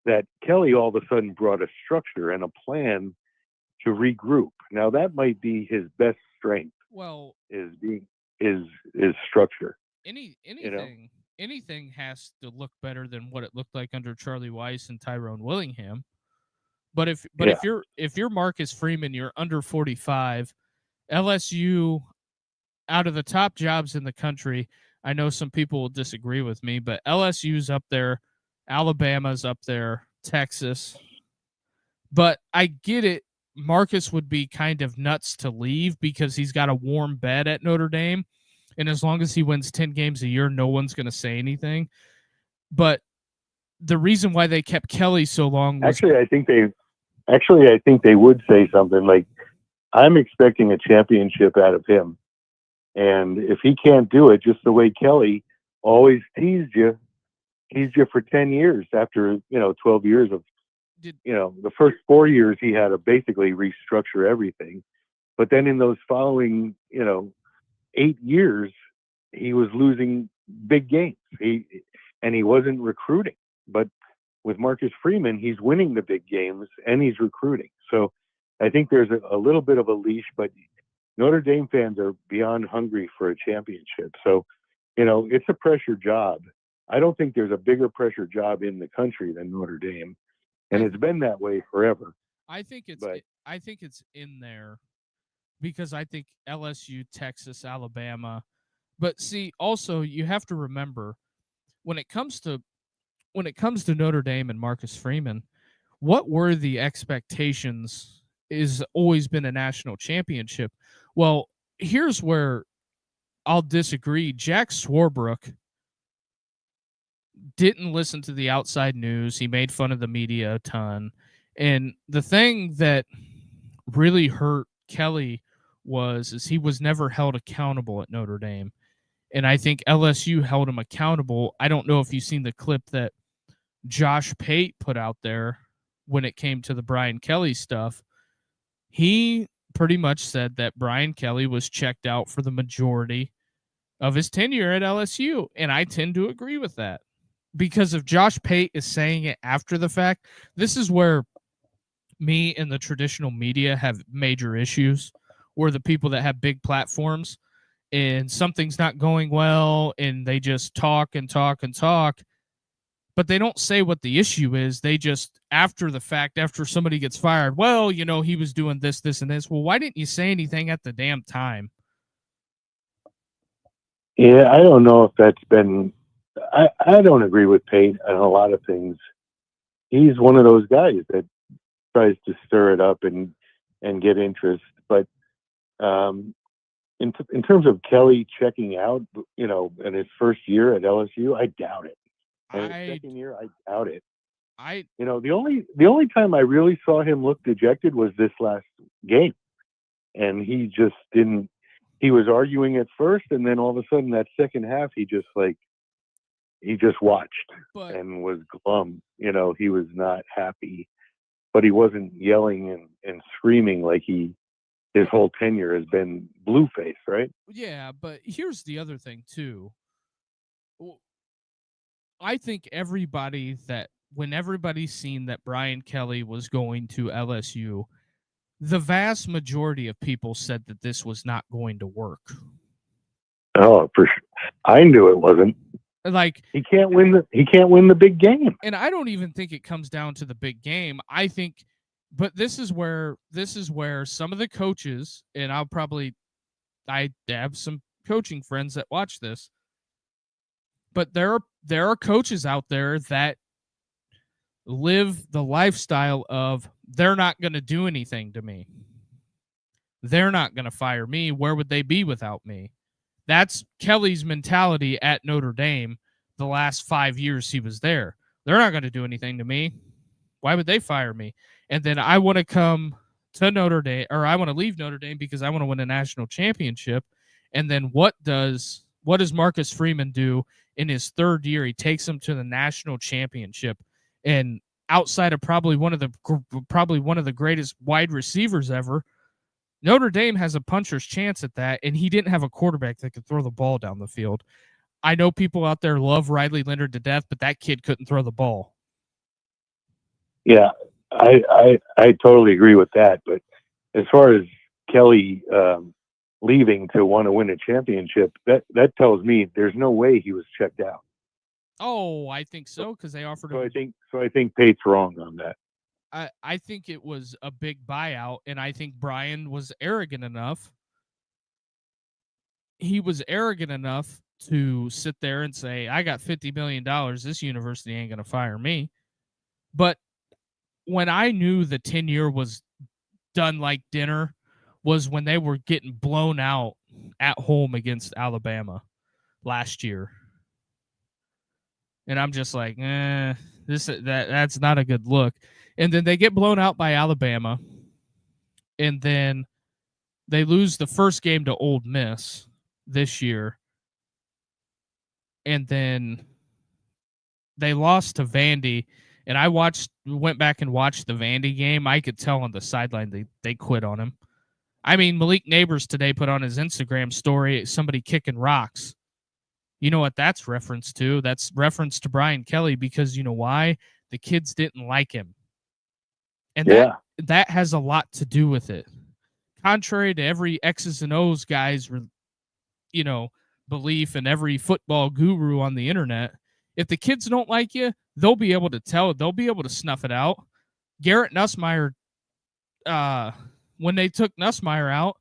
that Kelly all of a sudden brought a structure and a plan to regroup. Now that might be his best strength. Well, is structure. Anything has to look better than what it looked like under Charlie Weiss and Tyrone Willingham. But if you're Marcus Freeman, you're under 45. LSU, out of the top jobs in the country, I know some people will disagree with me, but LSU's up there, Alabama's up there, Texas. But I get it. Marcus would be kind of nuts to leave because he's got a warm bed at Notre Dame. And as long as he wins 10 games a year, no one's going to say anything. But the reason why they kept Kelly so long was... I think they would say something like, I'm expecting a championship out of him. And if he can't do it, just the way Kelly always teased you for 10 years after, 12 years of, the first 4 years he had to basically restructure everything. But then in those following, 8 years, he was losing big games. He wasn't recruiting. But with Marcus Freeman, he's winning the big games and he's recruiting. So I think there's a little bit of a leash, but Notre Dame fans are beyond hungry for a championship. So, it's a pressure job. I don't think there's a bigger pressure job in the country than Notre Dame. And it's been that way forever. I think it's in there because I think LSU, Texas, Alabama. But see, also you have to remember when it comes to Notre Dame and Marcus Freeman, what were the expectations is always been a national championship. Well, here's where I'll disagree. Jack Swarbrick didn't listen to the outside news. He made fun of the media a ton. And the thing that really hurt Kelly is he was never held accountable at Notre Dame. And I think LSU held him accountable. I don't know if you've seen the clip that Josh Pate put out there when it came to the Brian Kelly stuff. He pretty much said that Brian Kelly was checked out for the majority of his tenure at LSU. And I tend to agree with that. Because if Josh Pate is saying it after the fact, this is where me and the traditional media have major issues, or the people that have big platforms and something's not going well and they just talk and talk and talk, but they don't say what the issue is. They just, after the fact, after somebody gets fired, well, he was doing this, this, and this. Well, why didn't you say anything at the damn time? Yeah, I don't know if that's been... I don't agree with Pate on a lot of things. He's one of those guys that tries to stir it up and get interest. But in terms of Kelly checking out, in his first year at LSU, I doubt it. And his second year, I doubt it. The only time I really saw him look dejected was this last game, and he just didn't. He was arguing at first, and then all of a sudden, that second half, he just watched and was glum. He was not happy, but he wasn't yelling and screaming like his whole tenure has been blue face, right? Yeah, but here's the other thing too. I think when everybody's seen that Brian Kelly was going to LSU, the vast majority of people said that this was not going to work. Oh, for sure. I knew it wasn't. Like, he can't win the big game. And I don't even think it comes down to the big game. I think, but this is where some of the coaches, and I have some coaching friends that watch this, but there are coaches out there that live the lifestyle of they're not going to do anything to me. They're not going to fire me. Where would they be without me? That's Kelly's mentality at Notre Dame the last 5 years he was there. They're not going to do anything to me. Why would they fire me? And then I want to come to Notre Dame, or I want to leave Notre Dame because I want to win a national championship. And then what does Marcus Freeman do in his third year? He takes him to the national championship. And outside of probably one of the greatest wide receivers ever, Notre Dame has a puncher's chance at that, and he didn't have a quarterback that could throw the ball down the field. I know people out there love Riley Leonard to death, but that kid couldn't throw the ball. Yeah, I totally agree with that. But as far as Kelly leaving to want to win a championship, that tells me there's no way he was checked out. Oh, I think so, because they offered him. I think Pate's wrong on that. I think it was a big buyout, and I think Brian was arrogant enough. He was arrogant enough to sit there and say, I got $50 million. This university ain't going to fire me. But when I knew the tenure was done like dinner was when they were getting blown out at home against Alabama last year. And I'm just like, that's not a good look. And then they get blown out by Alabama. And then they lose the first game to Ole Miss this year. And then they lost to Vandy. And I went back and watched the Vandy game. I could tell on the sideline they quit on him. I mean, Malik Neighbors today put on his Instagram story somebody kicking rocks. You know what that's reference to? That's reference to Brian Kelly, because you know why? The kids didn't like him. And that has a lot to do with it. Contrary to every X's and O's guy's, belief and every football guru on the internet, if the kids don't like you, they'll be able to tell. They'll be able to snuff it out. Garrett Nussmeier, when they took Nussmeier out,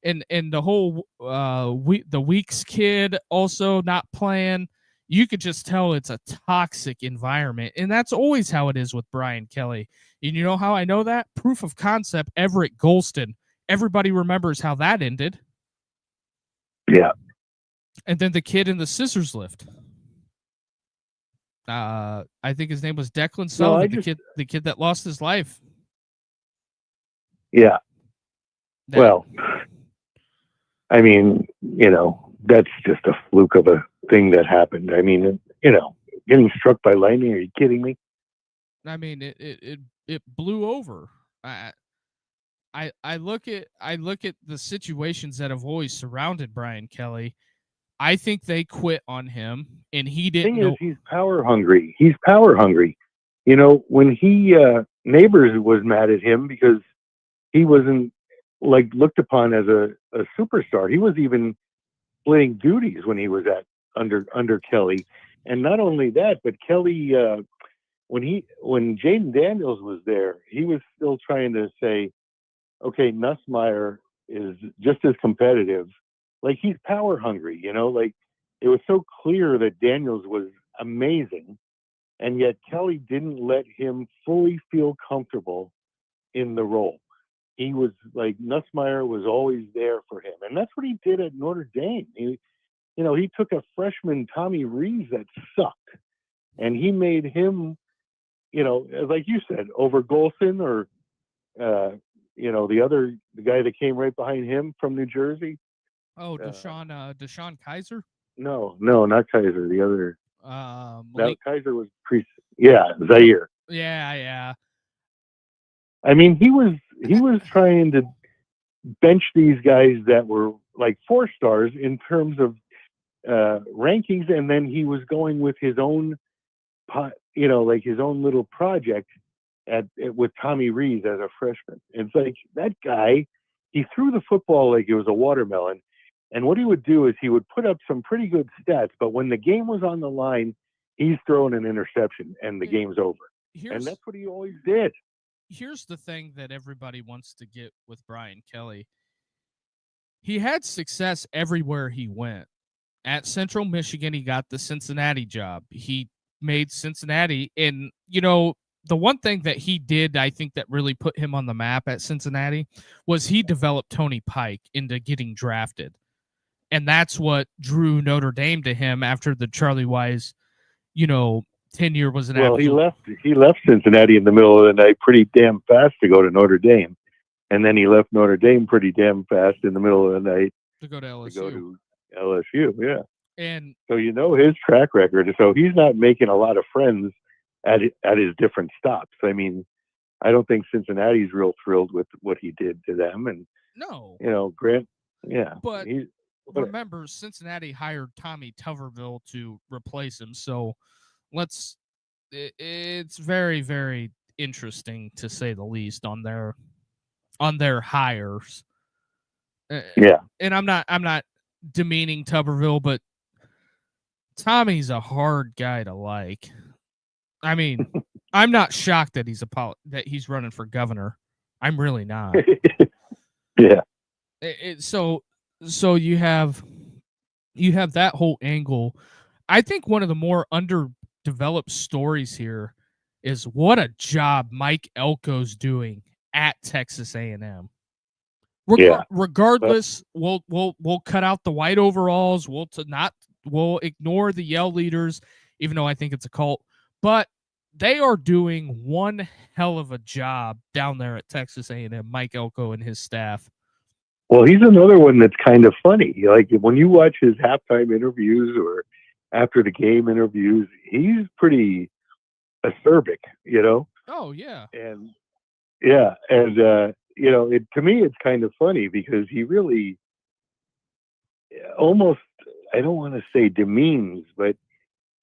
and the whole the Weeks kid also not playing, you could just tell it's a toxic environment. And that's always how it is with Brian Kelly. And you know how I know that? Proof of concept, Everett Golston. Everybody remembers how that ended. Yeah. And then the kid in the scissors lift. I think his name was Declan Sullivan, the kid that lost his life. Yeah. Well, I mean, that's just a fluke of a thing that happened. I mean, getting struck by lightning. Are you kidding me? I mean, it blew over. I look at the situations that have always surrounded Brian Kelly. I think they quit on him, and he didn't know. He's power hungry. When Neighbors was mad at him because he wasn't looked upon as a superstar. He was even splitting duties when he was under Kelly. And not only that, but Kelly, when Jaden Daniels was there, he was still trying to say, okay, Nussmeier is just as competitive. He's power hungry, it was so clear that Daniels was amazing. And yet Kelly didn't let him fully feel comfortable in the role. He was Nussmeier was always there for him. And that's what he did at Notre Dame. He took a freshman, Tommy Reeves, that sucked. And he made him, like you said, over Golson or, the guy that came right behind him from New Jersey. Oh, Deshaun Kaiser? No, not Kaiser. The other. Kaiser was Zaire. Yeah. I mean, he was trying to bench these guys that were like 4 stars in terms of rankings, and then he was going with his own, his own little project with Tommy Reeves as a freshman. It's like that guy, he threw the football like it was a watermelon. And what he would do is he would put up some pretty good stats, but when the game was on the line, he's throwing an interception and the game's over. And that's what he always did. Here's the thing that everybody wants to get with Brian Kelly. He had success everywhere he went. At Central Michigan, he got the Cincinnati job. He made Cincinnati. And, the one thing that he did, I think, that really put him on the map at Cincinnati was he developed Tony Pike into getting drafted. And that's what drew Notre Dame to him after the Charlie Wise, tenure was an absolute... he left Cincinnati in the middle of the night pretty damn fast to go to Notre Dame. And then he left Notre Dame pretty damn fast in the middle of the night to go to LSU. To go to LSU, yeah. And so his track record. So he's not making a lot of friends at his different stops. I mean, I don't think Cincinnati's real thrilled with what he did to them. And No, Grant, yeah, but remember, Cincinnati hired Tommy Tuberville to replace him. So it's very, very interesting to say the least on their hires. Yeah. And I'm not demeaning Tuberville, but Tommy's a hard guy to like. I mean, I'm not shocked that he's running for governor. I'm really not. Yeah. So you have that whole angle. I think one of the more underdeveloped stories here is what a job Mike Elko's doing at Texas A&M. Regardless, we'll cut out the white overalls. We'll ignore the Yell leaders, even though I think it's a cult. But they are doing one hell of a job down there at Texas A&M. Mike Elko and his staff. Well, he's another one that's kind of funny. Like when you watch his halftime interviews or after the game interviews, he's pretty acerbic, Oh yeah. And yeah, and to me it's kind of funny because he really almost, I don't want to say demeans, but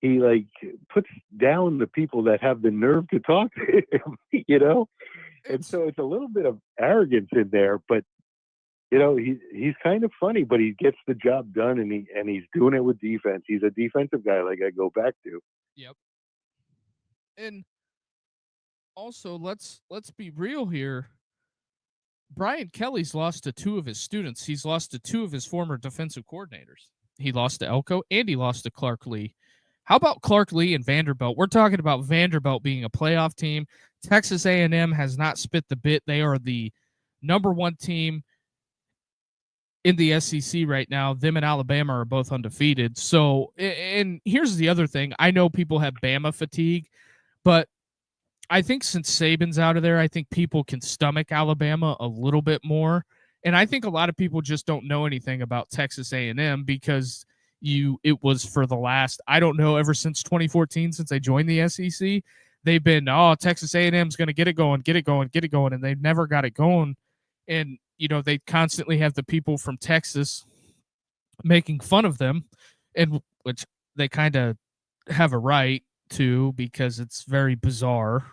he like puts down the people that have the nerve to talk to him, And so it's a little bit of arrogance in there, but he's kind of funny, but he gets the job done, and he's doing it with defense. He's a defensive guy, like I go back to. Yep. And also, let's be real here. Brian Kelly's lost to two of his students. He's lost to two of his former defensive coordinators. He lost to Elko, and he lost to Clark Lee. How about Clark Lee and Vanderbilt? We're talking about Vanderbilt being a playoff team. Texas A&M has not spit the bit. They are the number one team in the SEC right now. Them and Alabama are both undefeated. So, and here's the other thing. I know people have Bama fatigue, but I think since Saban's out of there, I think people can stomach Alabama a little bit more. And I think a lot of people just don't know anything about Texas A&M because it was for the last, I don't know, ever since 2014, since I joined the SEC, they've been, Texas A&M's going to get it going, and they've never got it going. And they constantly have the people from Texas making fun of them, and which they kind of have a right to, because it's very bizarre,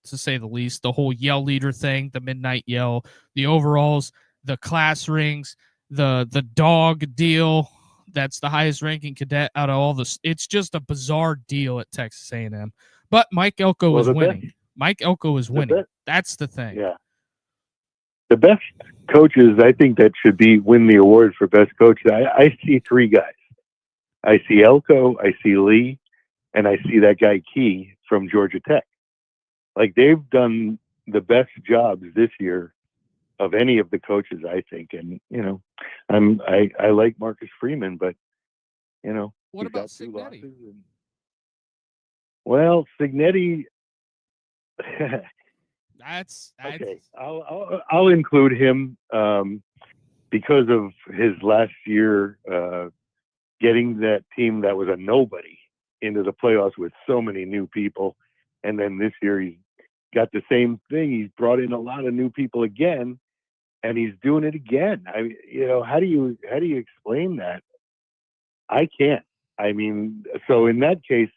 to say the least. The whole Yell leader thing, the midnight yell, the overalls, the class rings, the dog deal. That's the highest ranking cadet out of all this. It's just a bizarre deal at Texas A&M. But Mike Elko is winning. Mike Elko is winning. That's the thing. Yeah. The best coaches, I think, that should win the award for best coach. I see three guys. I see Elko, I see Lee, and I see that guy Key from Georgia Tech. Like, they've done the best jobs this year of any of the coaches, I think. And I like Marcus Freeman, but what about Cignetti? Well, Cignetti. That's okay. I'll include him because of his last year getting that team that was a nobody into the playoffs with so many new people, and then this year he's got the same thing. He's brought in a lot of new people again, and he's doing it again. How do you explain that? I can't. I mean, so in that case,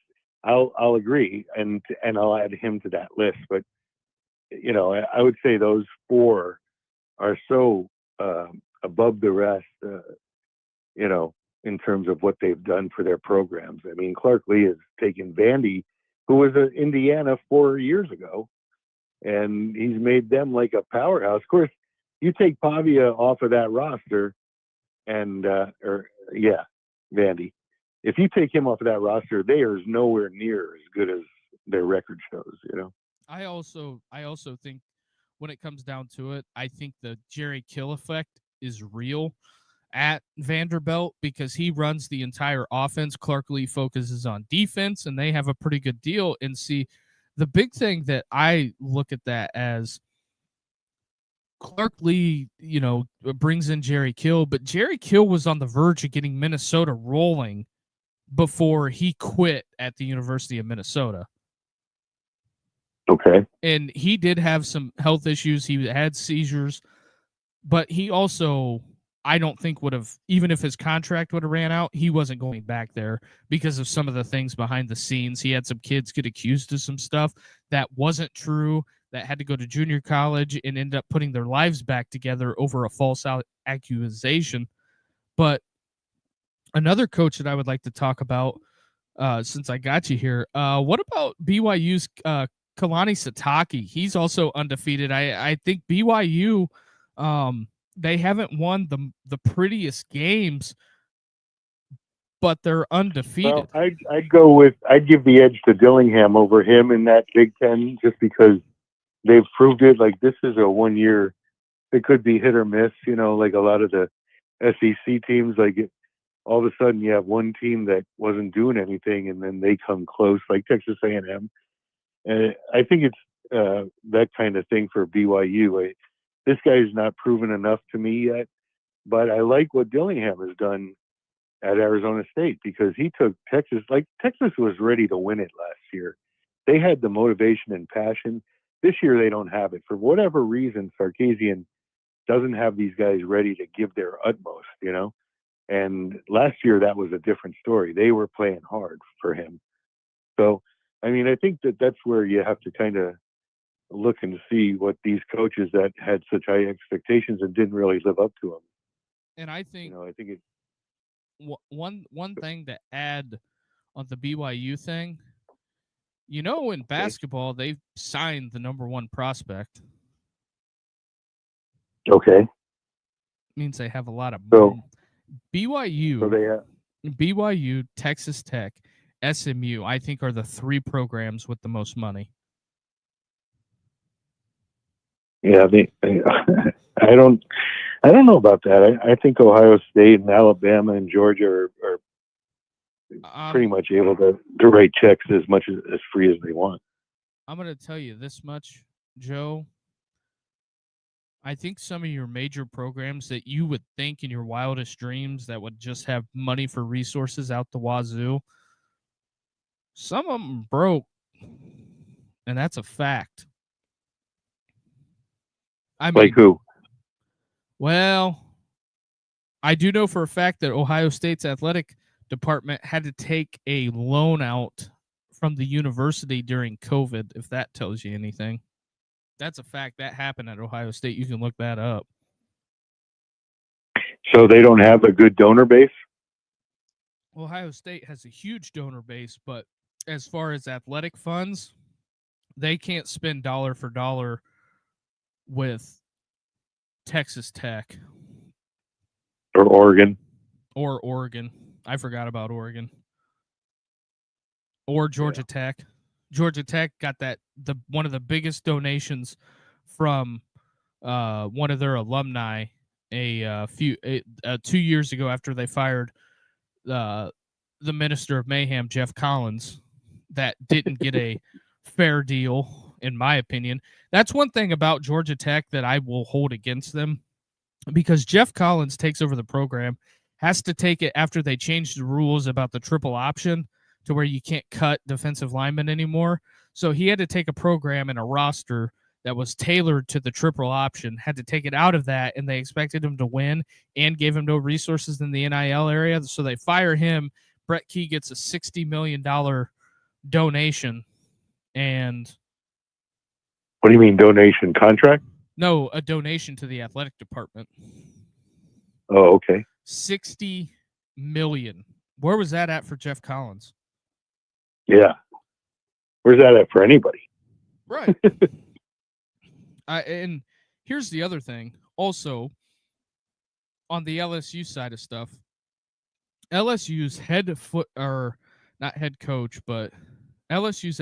I'll agree, and I'll add him to that list. But I would say those four are so above the rest, in terms of what they've done for their programs. I mean, Clark Lee has taken Vandy, who was in Indiana 4 years ago, and he's made them like a powerhouse. Of course, you take Pavia off of that roster, and Vandy. If you take him off of that roster, they are nowhere near as good as their record shows. I also think when it comes down to it, I think the Jerry Kill effect is real at Vanderbilt because he runs the entire offense. Clark Lee focuses on defense, and they have a pretty good deal. And see, the big thing that I look at that as, Clark Lee, brings in Jerry Kill, but Jerry Kill was on the verge of getting Minnesota rolling before he quit at the University of Minnesota. Okay. And he did have some health issues. He had seizures, but he also, I don't think would have, even if his contract would have ran out, he wasn't going back there because of some of the things behind the scenes. He had some kids get accused of some stuff that wasn't true, that had to go to junior college and end up putting their lives back together over a false accusation. But another coach that I would like to talk about, since I got you here, what about BYU's Kalani Sitake? He's also undefeated. I think BYU, they haven't won the prettiest games, but they're undefeated. Well, I'd give the edge to Dillingham over him in that Big Ten, just because they've proved it. Like, this is a 1 year. It could be hit or miss. Like a lot of the SEC teams. Like, all of a sudden you have one team that wasn't doing anything, and then they come close, like Texas A&M. And I think it's that kind of thing for BYU. This guy is not proven enough to me yet, but I like what Dillingham has done at Arizona State, because he took Texas. Like, Texas was ready to win it last year. They had the motivation and passion. This year they don't have it. For whatever reason, Sarkisian doesn't have these guys ready to give their utmost, And last year that was a different story. They were playing hard for him. So, I mean, I think that's where you have to kind of look and see what these coaches that had such high expectations and didn't really live up to them. And I think, I think it. one thing to add on the BYU thing, in basketball, they've signed the number one prospect. Okay. Means they have a lot of money. BYU, Texas Tech, SMU, I think, are the three programs with the most money. Yeah, I don't know about that. I think Ohio State and Alabama and Georgia are pretty much able to write checks as much as free as they want. I'm going to tell you this much, Joe. I think some of your major programs that you would think in your wildest dreams that would just have money for resources out the wazoo, some of them broke, and that's a fact. I mean, like who? Well, I do know for a fact that Ohio State's athletic department had to take a loan out from the university during COVID, if that tells you anything. That's a fact. That happened at Ohio State. You can look that up. So they don't have a good donor base? Ohio State has a huge donor base, but as far as athletic funds, they can't spend dollar for dollar with Texas Tech. Or Oregon. I forgot about Oregon. Or Georgia Tech. Georgia Tech got one of the biggest donations from one of their alumni 2 years ago after they fired the Minister of Mayhem, Jeff Collins, that didn't get a fair deal, in my opinion. That's one thing about Georgia Tech that I will hold against them, because Jeff Collins takes over the program, has to take it after they changed the rules about the triple option to where you can't cut defensive linemen anymore. So he had to take a program and a roster that was tailored to the triple option, had to take it out of that, and they expected him to win and gave him no resources in the NIL area. So they fire him. Brett Key gets a $60 million donation. And what do you mean, donation? Contract? No, a donation to the athletic department. Oh, okay. $60 million. Where was that at for Jeff Collins? Yeah. Where's that at for anybody? Right. And here's the other thing. Also, on the LSU side of stuff, LSU's not head coach, but LSU's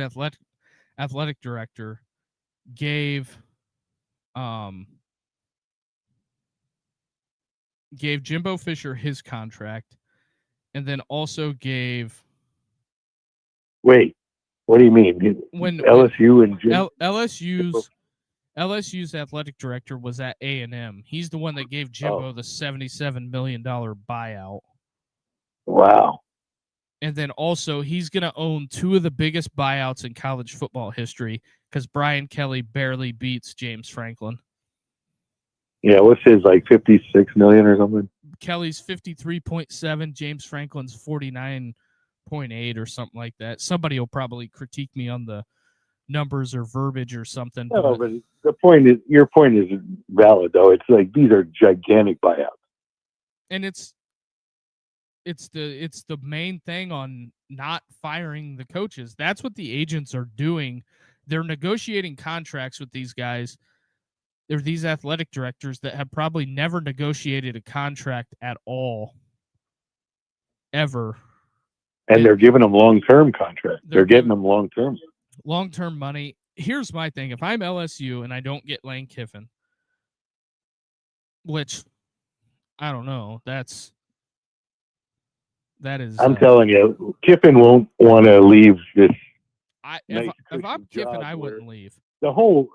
athletic director gave Jimbo Fisher his contract, and then also gave. Wait, what do you mean? When LSU and LSU's athletic director was at A&M. He's the one that gave Jimbo the $77 million buyout. Wow. And then also, he's going to own two of the biggest buyouts in college football history because Brian Kelly barely beats James Franklin. Yeah, what's his, like 56 million or something? Kelly's 53.7, James Franklin's 49.8 or something like that. Somebody will probably critique me on the numbers or verbiage or something. No, but the point is, your point is valid though. It's like these are gigantic buyouts. And it's the main thing on not firing the coaches. That's what the agents are doing. They're negotiating contracts with these guys. They're these athletic directors that have probably never negotiated a contract at all, ever. And they're giving them long-term contracts. They're getting them long-term. Long-term money. Here's my thing. If I'm LSU and I don't get Lane Kiffin, which I don't know, that is. I'm telling you, Kiffin won't want to leave this. If I'm Kiffin, I wouldn't leave. The whole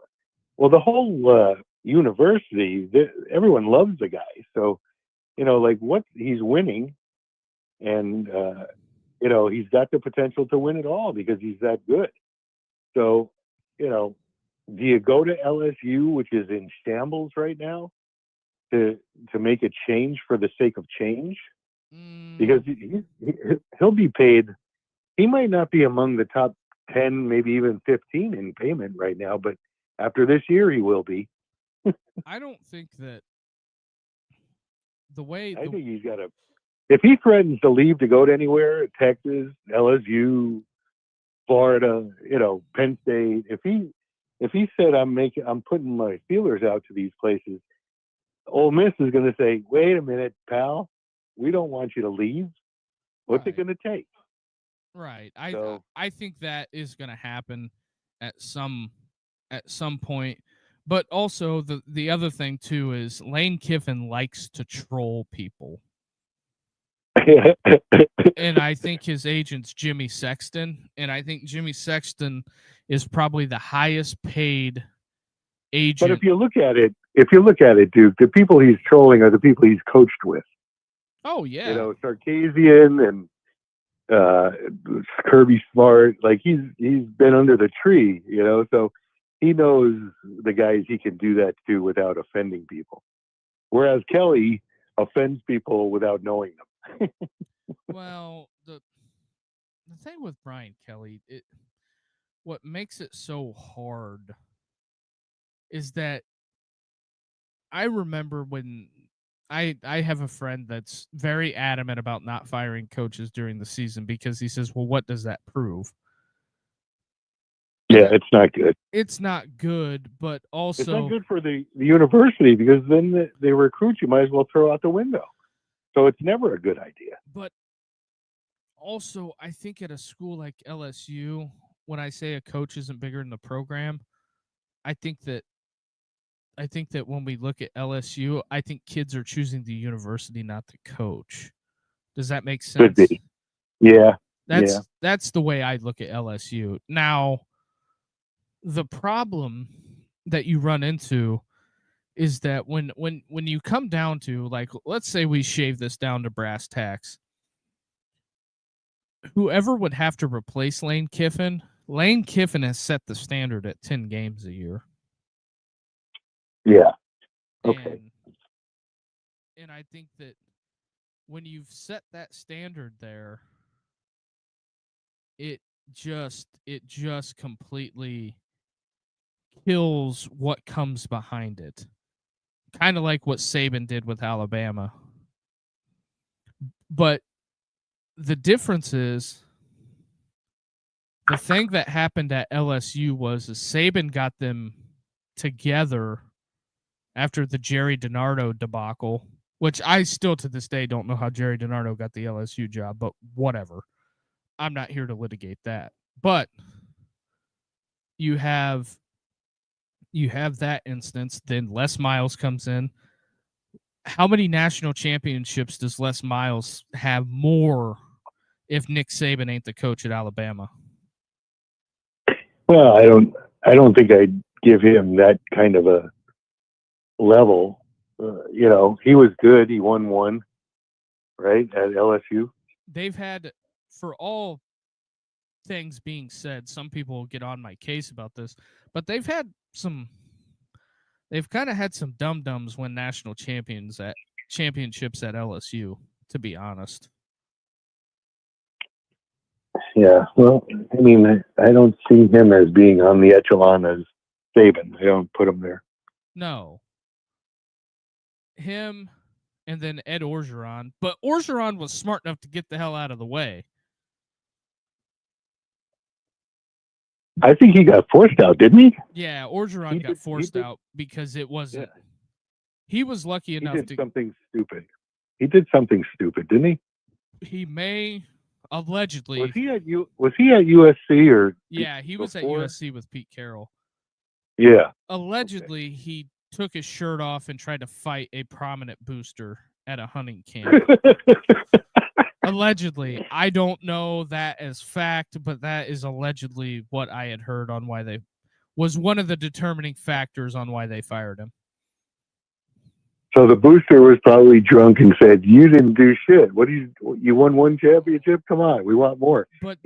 university, everyone loves the guy. So, like what he's winning, and he's got the potential to win it all because he's that good. So, do you go to LSU, which is in shambles right now, to make a change for the sake of change? Because he'll be paid. He might not be among the top 10, maybe even 15 in payment right now, but after this year, he will be. I don't think that the way. I think he's got to. If he threatens to leave to go to anywhere, Texas, LSU, Florida, Penn State. If he said I'm putting my feelers out to these places, Ole Miss is going to say, "Wait a minute, pal, we don't want you to leave. What's it going to take?" Right. I think that is going to happen at some point. But also the other thing too is Lane Kiffin likes to troll people. And I think his agent's Jimmy Sexton, and I think Jimmy Sexton is probably the highest paid agent. But if you look at it, Duke, the people he's trolling are the people he's coached with. Oh yeah. Sarkisian and Kirby Smart, like he's been under the tree, so he knows the guys he can do that to without offending people. Whereas Kelly offends people without knowing them. Well, the thing with Brian Kelly, what makes it so hard is that I remember when I have a friend that's very adamant about not firing coaches during the season because he says, well, what does that prove? Yeah, it's not good. It's not good, but also... It's not good for the university because then they recruit you might as well throw out the window. So it's never a good idea. But also, I think at a school like LSU, when I say a coach isn't bigger than the program, I think that when we look at LSU, I think kids are choosing the university, not the coach. Does that make sense? Could be. Yeah. That's the way I look at LSU. Now, the problem that you run into is that when you come down to, like, let's say we shave this down to brass tacks, whoever would have to replace Lane Kiffin has set the standard at 10 games a year. Yeah. Okay. And I think that when you've set that standard there, it just completely kills what comes behind it. Kind of like what Saban did with Alabama. But the difference is the thing that happened at LSU was Saban got them together after the Jerry DiNardo debacle, which I still to this day don't know how Jerry DiNardo got the LSU job, but whatever. I'm not here to litigate that. But you have that instance, then Les Miles comes in. How many national championships does Les Miles have more if Nick Saban ain't the coach at Alabama? Well, I don't think I'd give him that kind of a level. He was good. He won one, right, at LSU. They've had for all things being said, some people will get on my case about this, but they've kind of had some dum-dums win national championships at LSU, to be honest. Yeah, well, I mean, I don't see him as being on the echelon as Saban. I don't put him there. No. Him and then Ed Orgeron. But Orgeron was smart enough to get the hell out of the way. I think he got forced out, didn't he? Yeah, Orgeron got forced out because it wasn't. Yeah. He was lucky enough to. He did something stupid. He did something stupid, didn't he? He may. Allegedly. Was he at USC or? Yeah, he was at USC with Pete Carroll. Yeah. Allegedly, he took his shirt off and tried to fight a prominent booster at a hunting camp. Allegedly. I don't know that as fact, but that is allegedly what I had heard on why they was one of the determining factors on why they fired him. So the booster was probably drunk and said, "You didn't do shit. What do you won one championship? Come on, we want more." But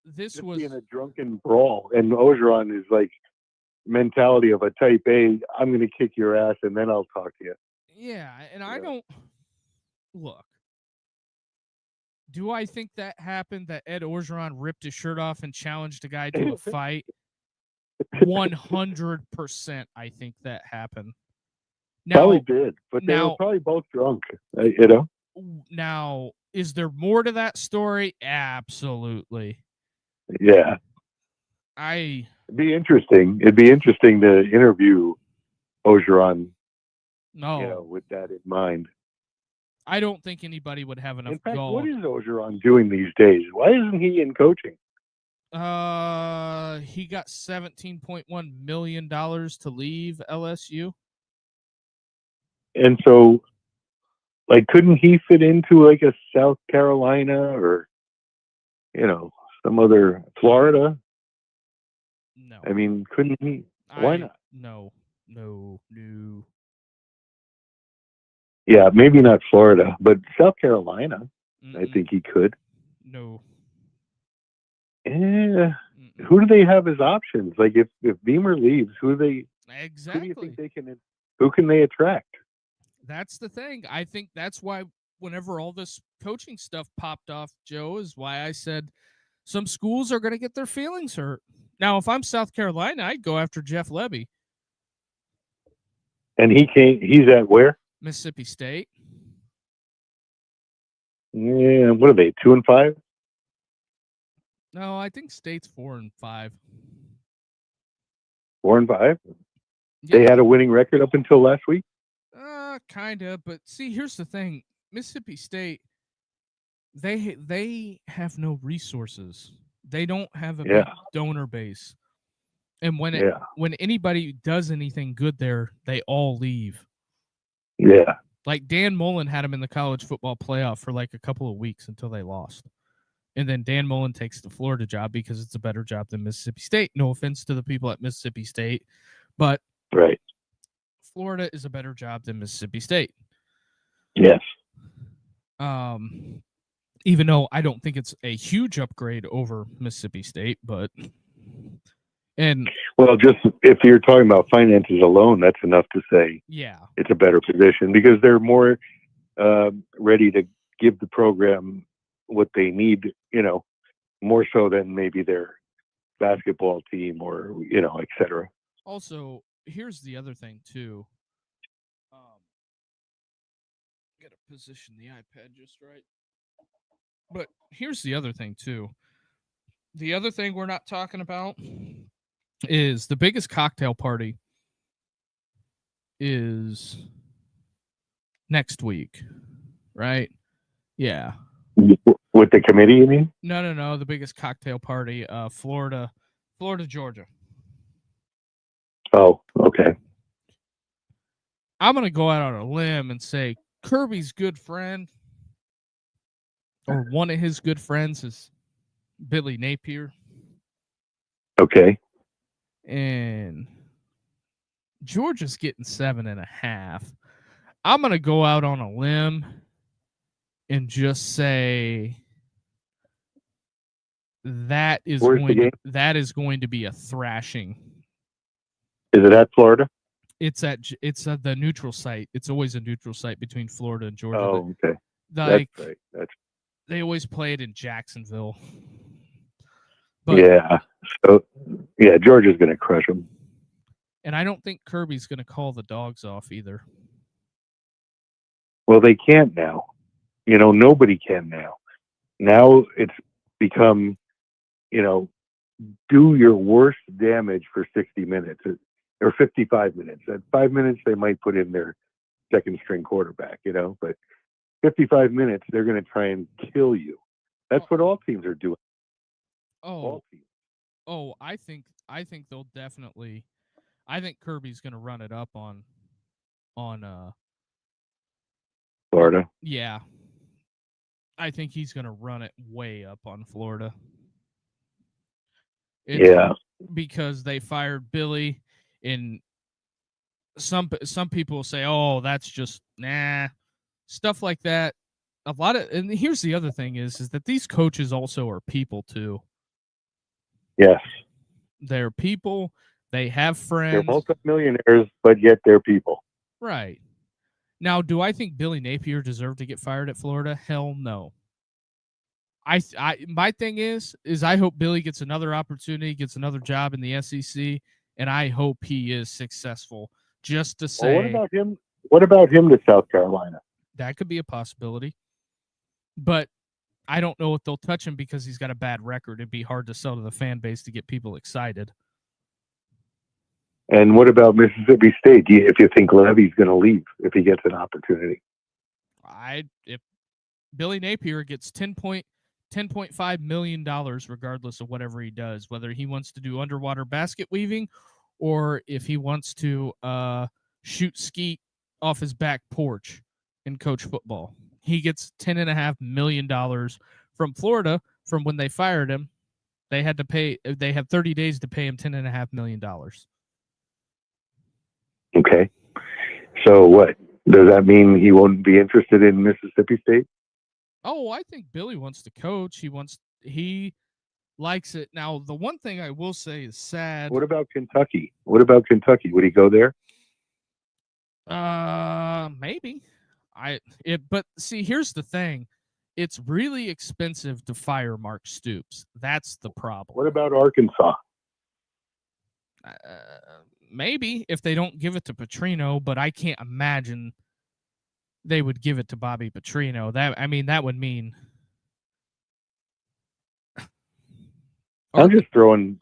this was being a drunken brawl, and Orgeron is like mentality of a type A. I'm going to kick your ass, and then I'll talk to you. Yeah, and I don't look. Do I think that happened? That Ed Orgeron ripped his shirt off and challenged a guy to a fight? 100%. I think that happened. Now, probably did, but they were probably both drunk, Now, is there more to that story? Absolutely. Yeah. It'd be interesting. It'd be interesting to interview Orgeron. No, with that in mind. I don't think anybody would have enough. In fact, gold. What is Orgeron doing these days? Why isn't he in coaching? He got $17.1 million to leave LSU. And so, couldn't he fit into a South Carolina or, some other Florida? No. I mean, couldn't he? Why not? No. Yeah, maybe not Florida, but South Carolina. I think he could. No. Yeah. Who do they have as options? If Beamer leaves, who do you think they can? Who can they attract? That's the thing. I think that's why whenever all this coaching stuff popped off, Joe, is why I said some schools are going to get their feelings hurt. Now, if I'm South Carolina, I'd go after Jeff Lebby. And he's at where? Mississippi State. Yeah, what are they, 2-5? No, I think State's 4-5. 4-5? Yeah. They had a winning record up until last week? Kind of, but see, here's the thing. Mississippi State, they have no resources. They don't have a big donor base. And when anybody does anything good there, they all leave. Yeah. Like Dan Mullen had them in the college football playoff for a couple of weeks until they lost. And then Dan Mullen takes the Florida job because it's a better job than Mississippi State. No offense to the people at Mississippi State, but right. Florida is a better job than Mississippi State. Yes. Even though I don't think it's a huge upgrade over Mississippi State, but just if you're talking about finances alone, that's enough to say it's a better position because they're more ready to give the program what they need, more so than maybe their basketball team or, et cetera. Also, here's the other thing too. Gotta position the iPad just right. But here's the other thing too. The other thing we're not talking about is the biggest cocktail party is next week, right? Yeah. With the committee, you mean? No. The biggest cocktail party, Florida, Georgia. Oh, okay. I'm going to go out on a limb and say Kirby's good friend or one of his good friends is Billy Napier. Okay. And Georgia's getting 7.5. I'm going to go out on a limb and just say that is Where's the game? that is going to be a thrashing. Is it at Florida? It's at the neutral site. It's always a neutral site between Florida and Georgia. Oh, okay. Like, that's right. They always play it in Jacksonville. But, yeah. So, yeah, Georgia's going to crush them. And I don't think Kirby's going to call the dogs off either. Well, they can't now. Nobody can now. Now it's become, do your worst damage for 60 minutes or 55 minutes. At 5 minutes, they might put in their second string quarterback, but 55 minutes, they're going to try and kill you. That's what all teams are doing. All teams. I think they'll definitely. I think Kirby's going to run it up on Florida. Yeah. I think he's going to run it way up on Florida. Because they fired Billy, and some people will say, "Oh, that's just stuff like that." And here's the other thing is that these coaches also are people too. Yes, they're people. They have friends. They're multimillionaires, but yet they're people. Right. Now, do I think Billy Napier deserved to get fired at Florida? Hell no. My thing is I hope Billy gets another opportunity, gets another job in the SEC, and I hope he is successful. Just to say, what about him? What about him to South Carolina? That could be a possibility, but I don't know if they'll touch him because he's got a bad record. It'd be hard to sell to the fan base to get people excited. And what about Mississippi State? If you think Levy's going to leave if he gets an opportunity, if Billy Napier gets $10.5 million, regardless of whatever he does, whether he wants to do underwater basket weaving or if he wants to shoot skeet off his back porch and coach football. He gets $10.5 million from Florida from when they fired him. They have 30 days to pay him $10.5 million. Okay. So what? Does that mean he won't be interested in Mississippi State? Oh, I think Billy wants to coach. He likes it. Now, the one thing I will say is sad. What about Kentucky? Would he go there? Maybe. But see, here's the thing. It's really expensive to fire Mark Stoops. That's the problem. What about Arkansas? Maybe if they don't give it to Petrino, but I can't imagine they would give it to Bobby Petrino. That would mean. I'm just throwing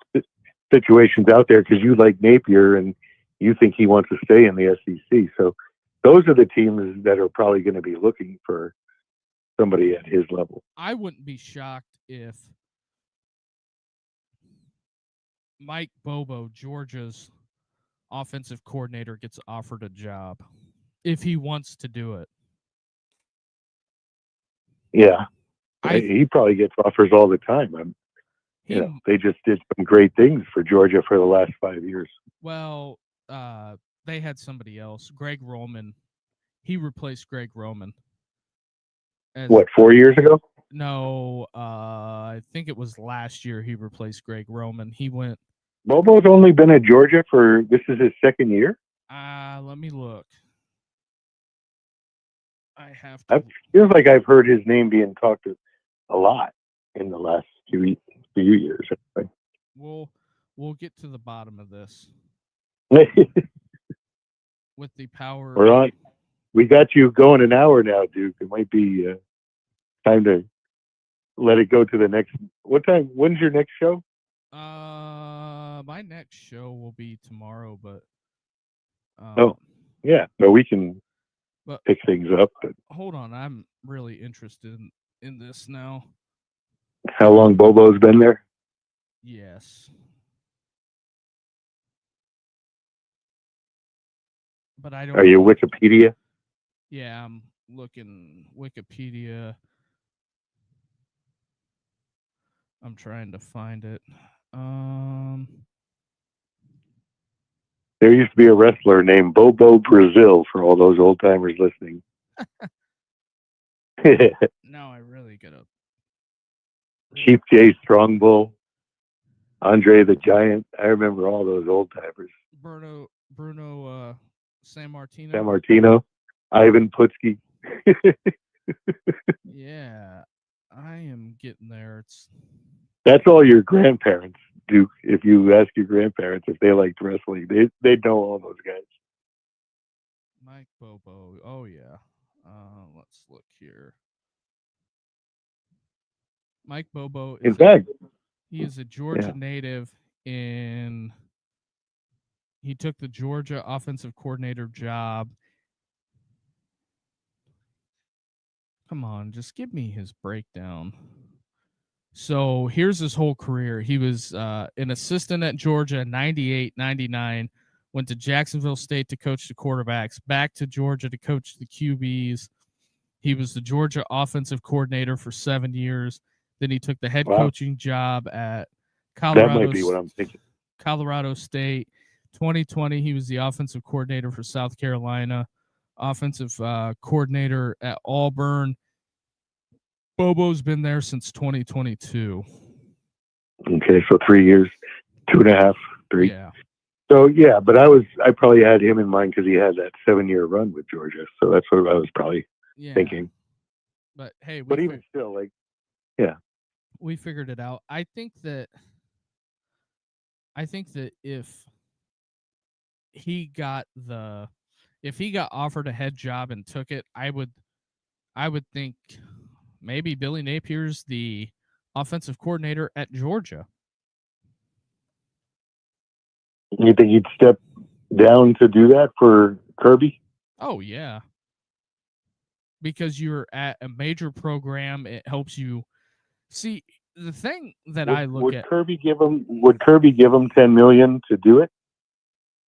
situations out there because you like Napier and you think he wants to stay in the SEC. So those are the teams that are probably going to be looking for somebody at his level. I wouldn't be shocked if Mike Bobo, Georgia's offensive coordinator, gets offered a job if he wants to do it. Yeah. He probably gets offers all the time. They just did some great things for Georgia for the last 5 years. Well, they had somebody else, Greg Roman. He replaced Greg Roman. 4 years ago? No, I think it was last year he replaced Greg Roman. He went. Bobo's only been at Georgia this is his second year? Let me look. I have to. It feels like I've heard his name being talked a lot in the last few years. We'll get to the bottom of this. With the power. We're on. We got you going an hour now, Duke. It might be time to let it go to the next. What time? When's your next show? My next show will be tomorrow, but. Yeah. So we can pick things up. But hold on, I'm really interested in this now. How long Bobo's been there? Yes. But I don't. Are you Wikipedia? Yeah, I'm looking Wikipedia. I'm trying to find it. There used to be a wrestler named Bobo Brazil for all those old timers listening. Now I really gotta Chief J Strongbull, Andre the Giant. I remember all those old timers. Bruno San San Martino. Martino, Ivan Putski. Yeah, I am getting there. It's That's all your grandparents do. If you ask your grandparents if they liked wrestling, they know all those guys. Mike Bobo. Oh yeah. Let's look here. Mike Bobo In is fact, he is a Georgia yeah. native in he took the Georgia offensive coordinator job. Come on, just give me his breakdown. So here's his whole career. He was an assistant at Georgia in 98, 99, went to Jacksonville State to coach the quarterbacks, back to Georgia to coach the QBs. He was the Georgia offensive coordinator for 7 years. Then he took the head Wow. coaching job at That might be what I'm thinking. Colorado State. 2020, he was the offensive coordinator for South Carolina, offensive coordinator at Auburn. Bobo's been there since 2022. Okay, so 3 years, 2.5, 3. Yeah. So yeah, but I probably had him in mind because he had that 7-year run with Georgia. So that's what I was probably thinking. But hey, but even still, like, yeah, we figured it out. I think that if he got offered a head job and took it, I would think maybe Billy Napier's the offensive coordinator at Georgia. You think he'd step down to do that for Kirby? Oh yeah, because you're at a major program, it helps you see the thing that I look at. Would Kirby give him $10 million to do it?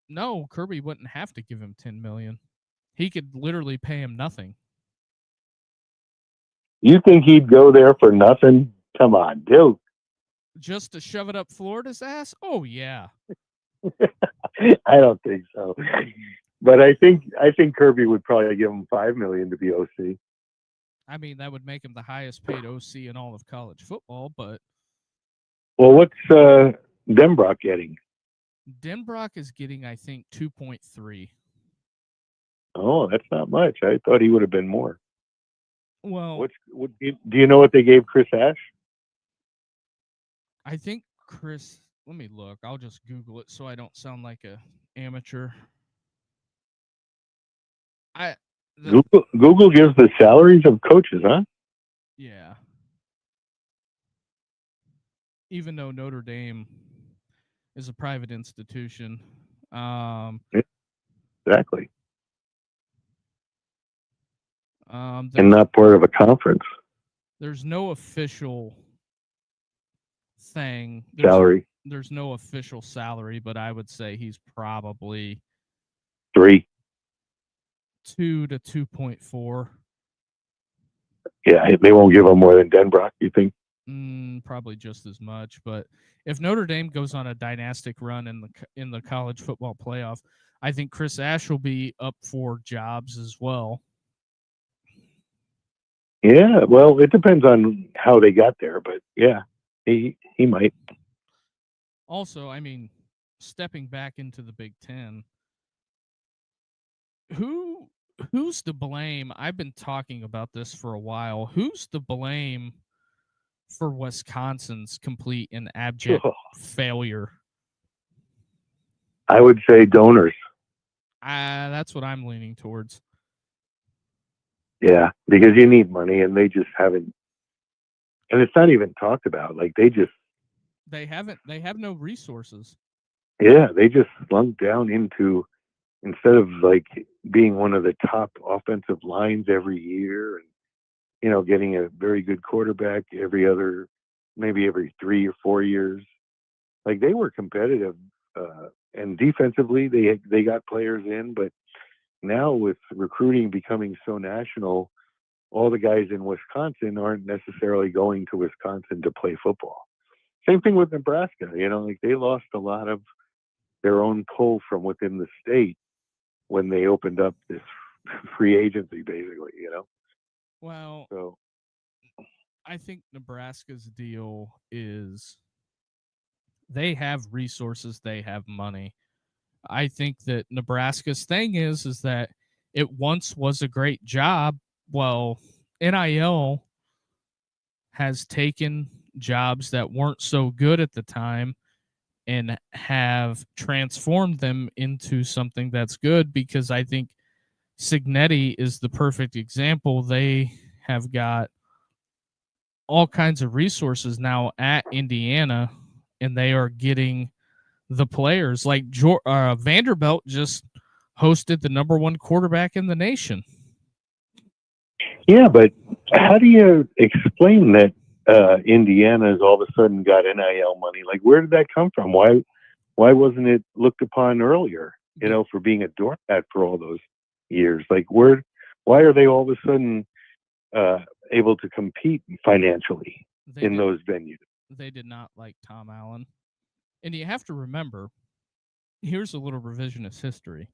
No, Kirby wouldn't have to give him $10 million. He could literally pay him nothing. You think he'd go there for nothing? Come on, dude. Just to shove it up Florida's ass? Oh yeah. I don't think so. But I think Kirby would probably give him $5 million to be OC. I mean, that would make him the highest paid OC in all of college football, but well, what's Denbrock getting? Denbrock is getting, I think, 2.3. Oh, that's not much. I thought he would have been more. Well, do you know what they gave Chris Ash? I think Chris. Let me look. I'll just Google it so I don't sound like a amateur. Google gives the salaries of coaches, huh? Yeah. Even though Notre Dame is a private institution. Exactly. And not part of a conference. There's no official thing. Salary. There's no official salary, but I would say he's probably 3. 2 to 2.4. Yeah, they won't give him more than Denbrock, you think? Probably just as much. But if Notre Dame goes on a dynastic run in the college football playoff, I think Chris Ash will be up for jobs as well. Yeah, well, it depends on how they got there, but yeah, he might. Also, I mean, stepping back into the Big Ten, who's to blame? I've been talking about this for a while. Who's to blame for Wisconsin's complete and abject failure? I would say donors. That's what I'm leaning towards. Yeah, because you need money, and they just haven't. And it's not even talked about. Like they have no resources. Yeah, they just slunk down into, instead of like being one of the top offensive lines every year, and getting a very good quarterback maybe every 3 or 4 years. Like they were competitive, and defensively they got players in, but now with recruiting becoming so national, all the guys in Wisconsin aren't necessarily going to Wisconsin to play football. Same thing with Nebraska. Like they lost a lot of their own pull from within the state when they opened up this free agency, basically. Well, so I think Nebraska's deal is they have resources, they have money. I think that Nebraska's thing is that it once was a great job. Well, NIL has taken jobs that weren't so good at the time and have transformed them into something that's good, because I think Signetti is the perfect example. They have got all kinds of resources now at Indiana, and they are getting the players like Vanderbilt just hosted the number one quarterback in the nation. Yeah, but how do you explain that Indiana's all of a sudden got NIL money? Like, where did that come from? Why wasn't it looked upon earlier? You know, for being a doormat for all those years. Like, why are they all of a sudden able to compete financially those venues? They did not like Tom Allen, and you have to remember. Here's a little revisionist history.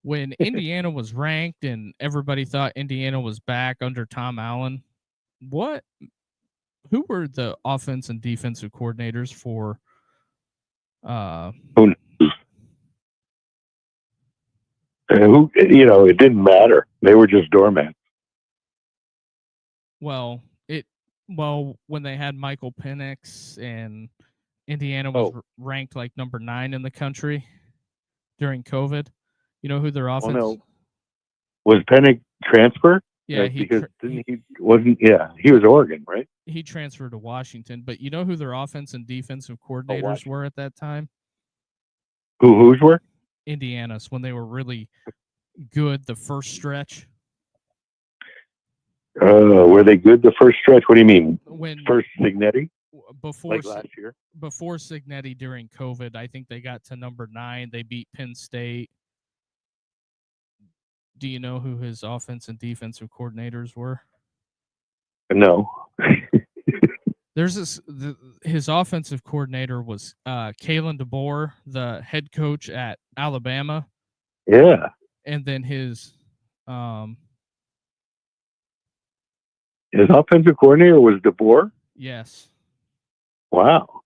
When Indiana was ranked and everybody thought Indiana was back under Tom Allen, who were the offense and defensive coordinators for it didn't matter. They were just doormats. Well, when they had Michael Penix and Indiana was ranked like number 9 in the country during COVID. You know who their offense? Oh, no. Was Penix transfer? Yeah, he was Oregon, right? He transferred to Washington, but you know who their offense and defensive coordinators were at that time? Whose were? Indiana's, when they were really good the first stretch. Were they good the first stretch? What do you mean? First Signetti? Before last year? Before Signetti during COVID, I think they got to number 9. They beat Penn State. Do you know who his offense and defensive coordinators were? No. There's his offensive coordinator was Kalen DeBoer, the head coach at Alabama. Yeah. And then his offensive coordinator was DeBoer? Yes. Wow.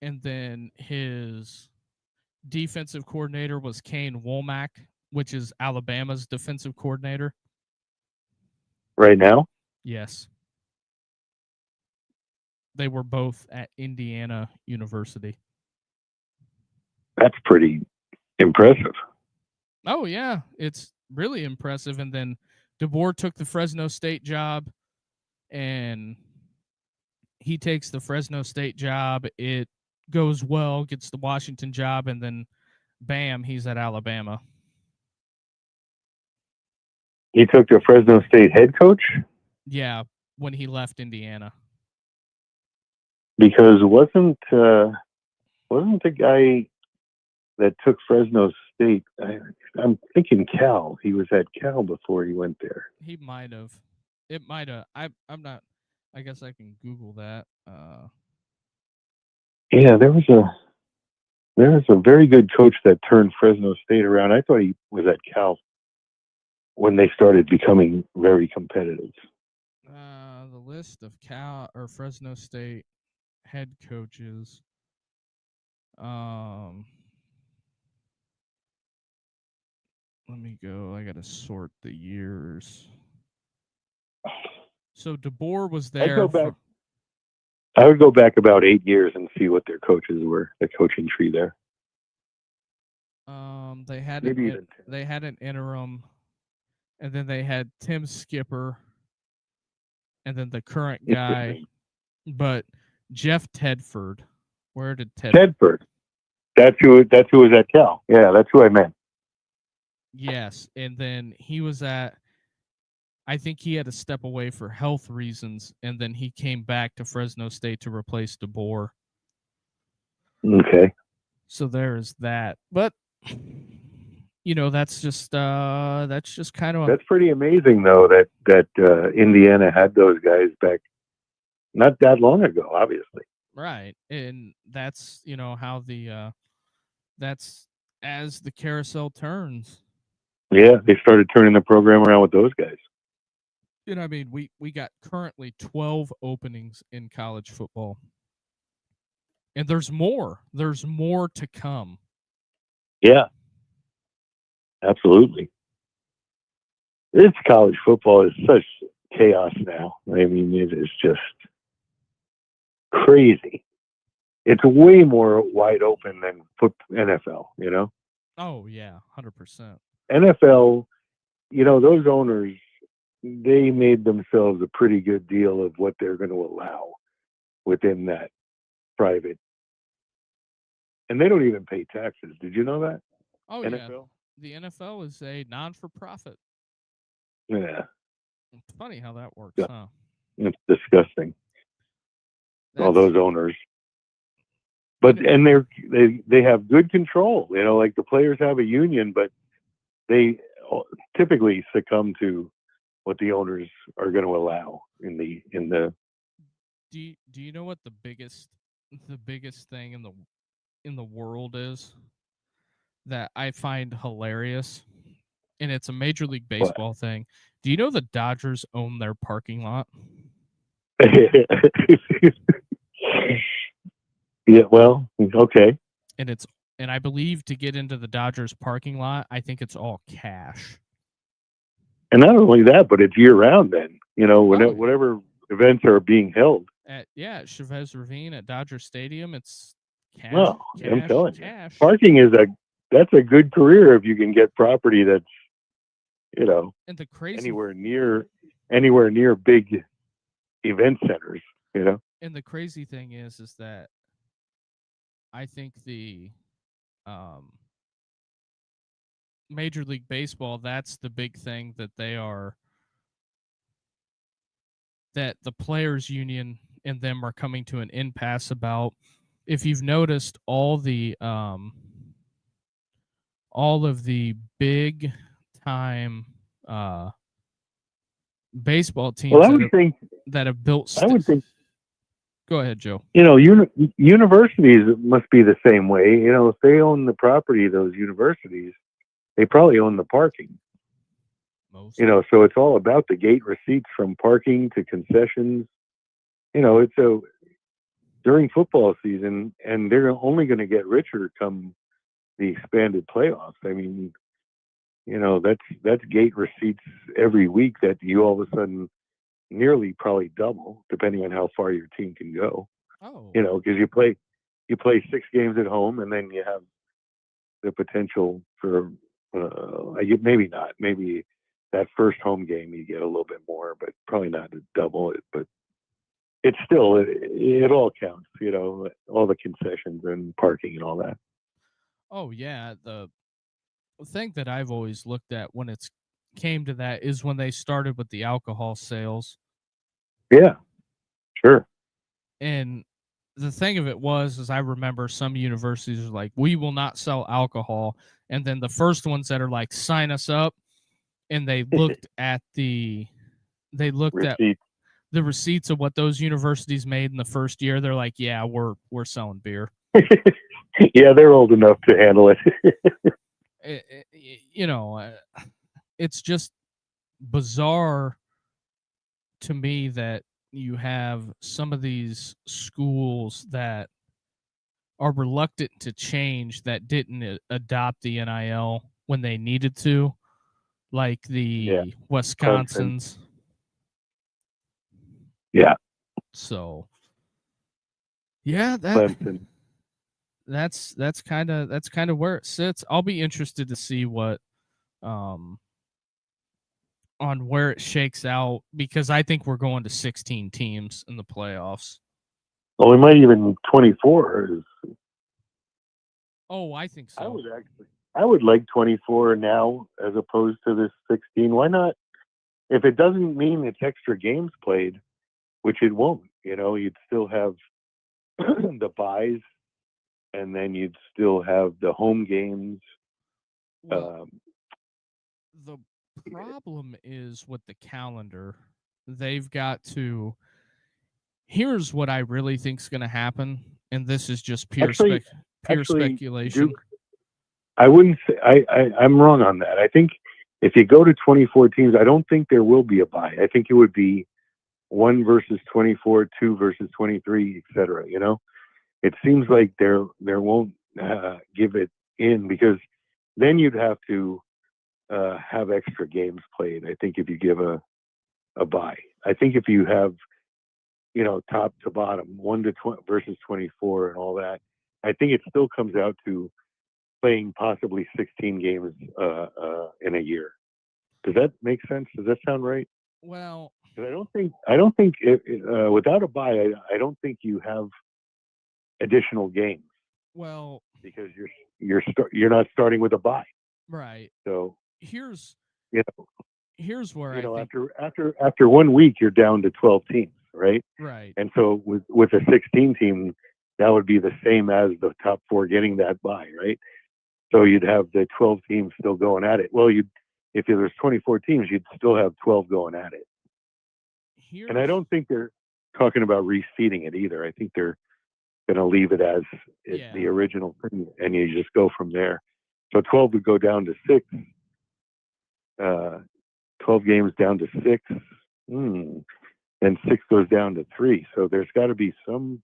And then his defensive coordinator was Kane Womack, which is Alabama's defensive coordinator. Right now? Yes. They were both at Indiana University. That's pretty impressive. Oh, yeah. It's really impressive. And then DeBoer took the Fresno State job, and he takes the Fresno State job. It goes well, gets the Washington job, and then bam, he's at Alabama. He took the Fresno State head coach? Yeah, when he left Indiana. Because wasn't the guy that took Fresno State, I'm thinking Cal. He was at Cal before he went there. He might have. It might have. I'm not. I guess I can Google that. Yeah, there was a very good coach that turned Fresno State around. I thought he was at Cal when they started becoming very competitive. The list of Cal or Fresno State head coaches. Let me go. I gotta sort the years. So DeBoer was there. I would go back about 8 years and see what their coaches were, the coaching tree there. They had an interim, and then they had Tim Skipper, and then the current guy, but Jeff Tedford. Where did Tedford? That's who was at Cal. Yeah, that's who I meant. Yes, and then he was at. I think he had to step away for health reasons, and then he came back to Fresno State to replace DeBoer. Okay. So there's that, but that's just kind of. That's pretty amazing, though, that Indiana had those guys back not that long ago, obviously. Right, and that's how that's as the carousel turns. Yeah, they started turning the program around with those guys. And I mean, we got currently 12 openings in college football. And there's more. There's more to come. Yeah, absolutely. This college football is such chaos now. I mean, it is just crazy. It's way more wide open than NFL, you know? Oh yeah, 100%. NFL, you know, those owners, they made themselves a pretty good deal of what they're going to allow within that private. And they don't even pay taxes. Did you know that? Oh yeah. NFL? The NFL is a non-for-profit. Yeah. It's funny how that works, Yeah. huh? It's disgusting. All That's those owners. But and they have good control. You know, like the players have a union, but they typically succumb to what the owners are going to allow in the do you know what the biggest thing in the world is that I find hilarious? And it's a Major League what? Baseball thing. Do you know the Dodgers own their parking lot? Yeah, well, okay. And I believe to get into the Dodgers parking lot, I think it's all cash. And not only that, but it's year round then. You know, Oh, whatever events are being held. at Chavez Ravine at Dodger Stadium, it's cash, Well, I'm telling cash. you. Parking is that's a good career if you can get property that's, you know, And the crazy anywhere near big event centers, you know. and the crazy thing is that I think the um Major League Baseball, that's the big thing that that the players union and them are coming to an impasse about. If you've noticed, all of the big time baseball teams Well, that have built I would think, Go ahead, Joe. you know, universities must be the same way. You know, if they own the property, those universities, they probably own the parking. Most. You know, so it's all about the gate receipts from parking to concessions. You know, it's during football season, and they're only going to get richer come the expanded playoffs. I mean, you know, that's gate receipts every week that you all of a sudden nearly probably double, depending on how far your team can go. Oh. You know, because you play 6 games at home, and then you have the potential for maybe not, maybe that first home game you get a little bit more, but probably not to double it. But it's still it all counts. You know, all the concessions and parking and all that. Oh yeah, the thing that I've always looked at when it's came to that is when they started with the alcohol sales. Yeah, sure. And the thing of it is I remember some universities are like, we will not sell alcohol. And then the first ones that are like, sign us up. And they looked at the receipts of what those universities made in the first year. They're like, yeah, we're selling beer. Yeah, they're old enough to handle it. You know, it's just bizarre to me that you have some of these schools that are reluctant to change, that didn't adopt the NIL when they needed to, like the Wisconsins. Yeah. So yeah, Clemson. that's kind of where it sits. I'll be interested to see what on where it shakes out, because I think we're going to 16 teams in the playoffs. Well, we might even 24. Oh, I think so. I would like 24 now as opposed to this 16. Why not? If it doesn't mean it's extra games played, which it won't, you know, you'd still have the buys, and then you'd still have the home games. Well, the problem is with the calendar. They've got to. Here's what I really think is going to happen, and this is just pure speculation. Duke, I wouldn't say I'm wrong on that. I think if you go to 24 teams, I don't think there will be a bye. I think it would be 1 versus 24, 2 versus 23, etc. It seems like there won't give it in, because then you'd have to have extra games played. I think if you give a bye, I think if you have top to bottom 1 to 20 versus 24 and all that, I think it still comes out to playing possibly 16 games in a year. Does that make sense? Does that sound right? Well, I don't think without a bye, I don't think you have additional games. Well, because you're not starting with a bye. Right. So here's here's where I think after 1 week you're down to 12 teams, right? Right. And so with a 16 team, that would be the same as the top 4 getting that bye, right? So you'd have the 12 teams still going at it. Well, if there's 24 teams, you'd still have 12 going at it. And I don't think they're talking about reseeding it either. I think they're going to leave it as the original thing, and you just go from there. So 12 would go down to 6. 12 games down to 6. And 6 goes down to 3. So there's got to be something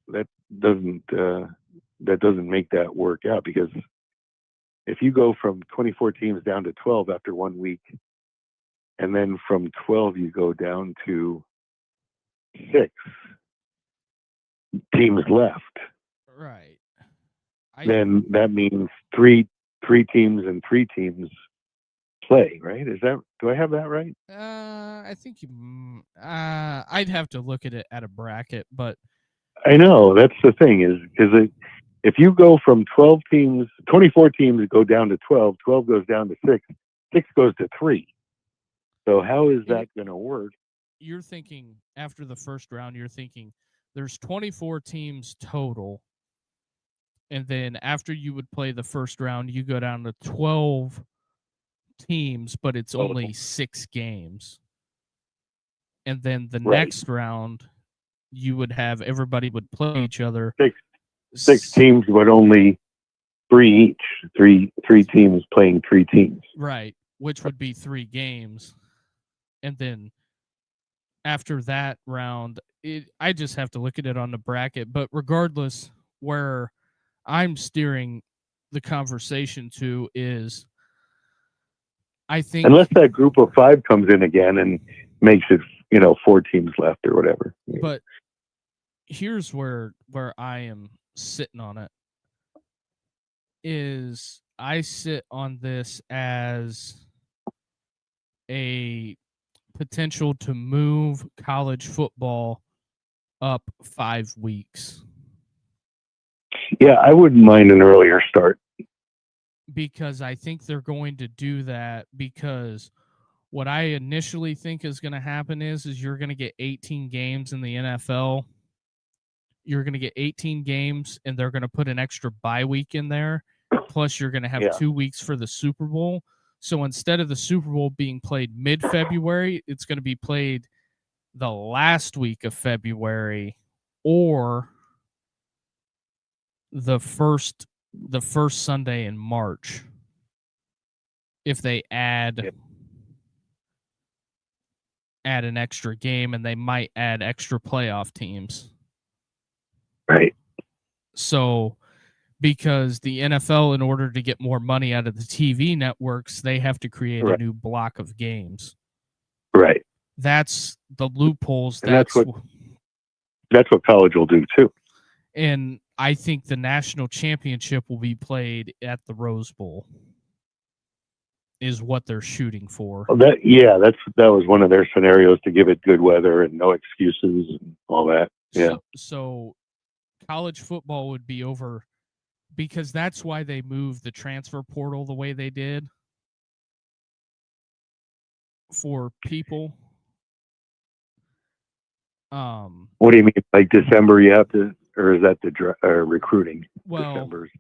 that doesn't make that work out, because if you go from 24 teams down to 12 after 1 week, and then from 12 you go down to 6 teams left, right? Then that means three teams and 3 teams play, right? Do I have that right? I think I'd have to look at it at a bracket, but I know that's the thing if you go from 12 teams, 24 teams go down to 12, 12 goes down to 6, 6 goes to 3. So how is that going to work? You're thinking after the first round, you're thinking there's 24 teams total. And then after you would play the first round, you go down to 12 teams, but it's only 6 games. And then the next round, you would have everybody would play each other. 6 teams, but only 3 each. 3 teams playing 3 teams. Right, which would be 3 games. And then after that round, I just have to look at it on the bracket. But regardless, where I'm steering the conversation to is, I think, unless that group of 5 comes in again and makes it 4 teams left or whatever. But here's where I am sitting on it, is I sit on this as a potential to move college football up 5 weeks. Yeah, I wouldn't mind an earlier start. Because I think they're going to do that, because what I initially think is going to happen is you're going to get 18 games in the NFL. You're going to get 18 games, and they're going to put an extra bye week in there. Plus, you're going to have 2 weeks for the Super Bowl. So instead of the Super Bowl being played mid-February, it's going to be played the last week of February or the first Sunday in March. If they add an extra game, and they might add extra playoff teams. Right. So, because the NFL, in order to get more money out of the TV networks, they have to create a new block of games. Right. That's the loopholes. And that's what college will do too. And I think the national championship will be played at the Rose Bowl, is what they're shooting for. Well, that was one of their scenarios, to give it good weather and no excuses and all that. Yeah. So college football would be over, because that's why they moved the transfer portal the way they did for people. What do you mean? Like December you have to, or is that the recruiting? Well, December's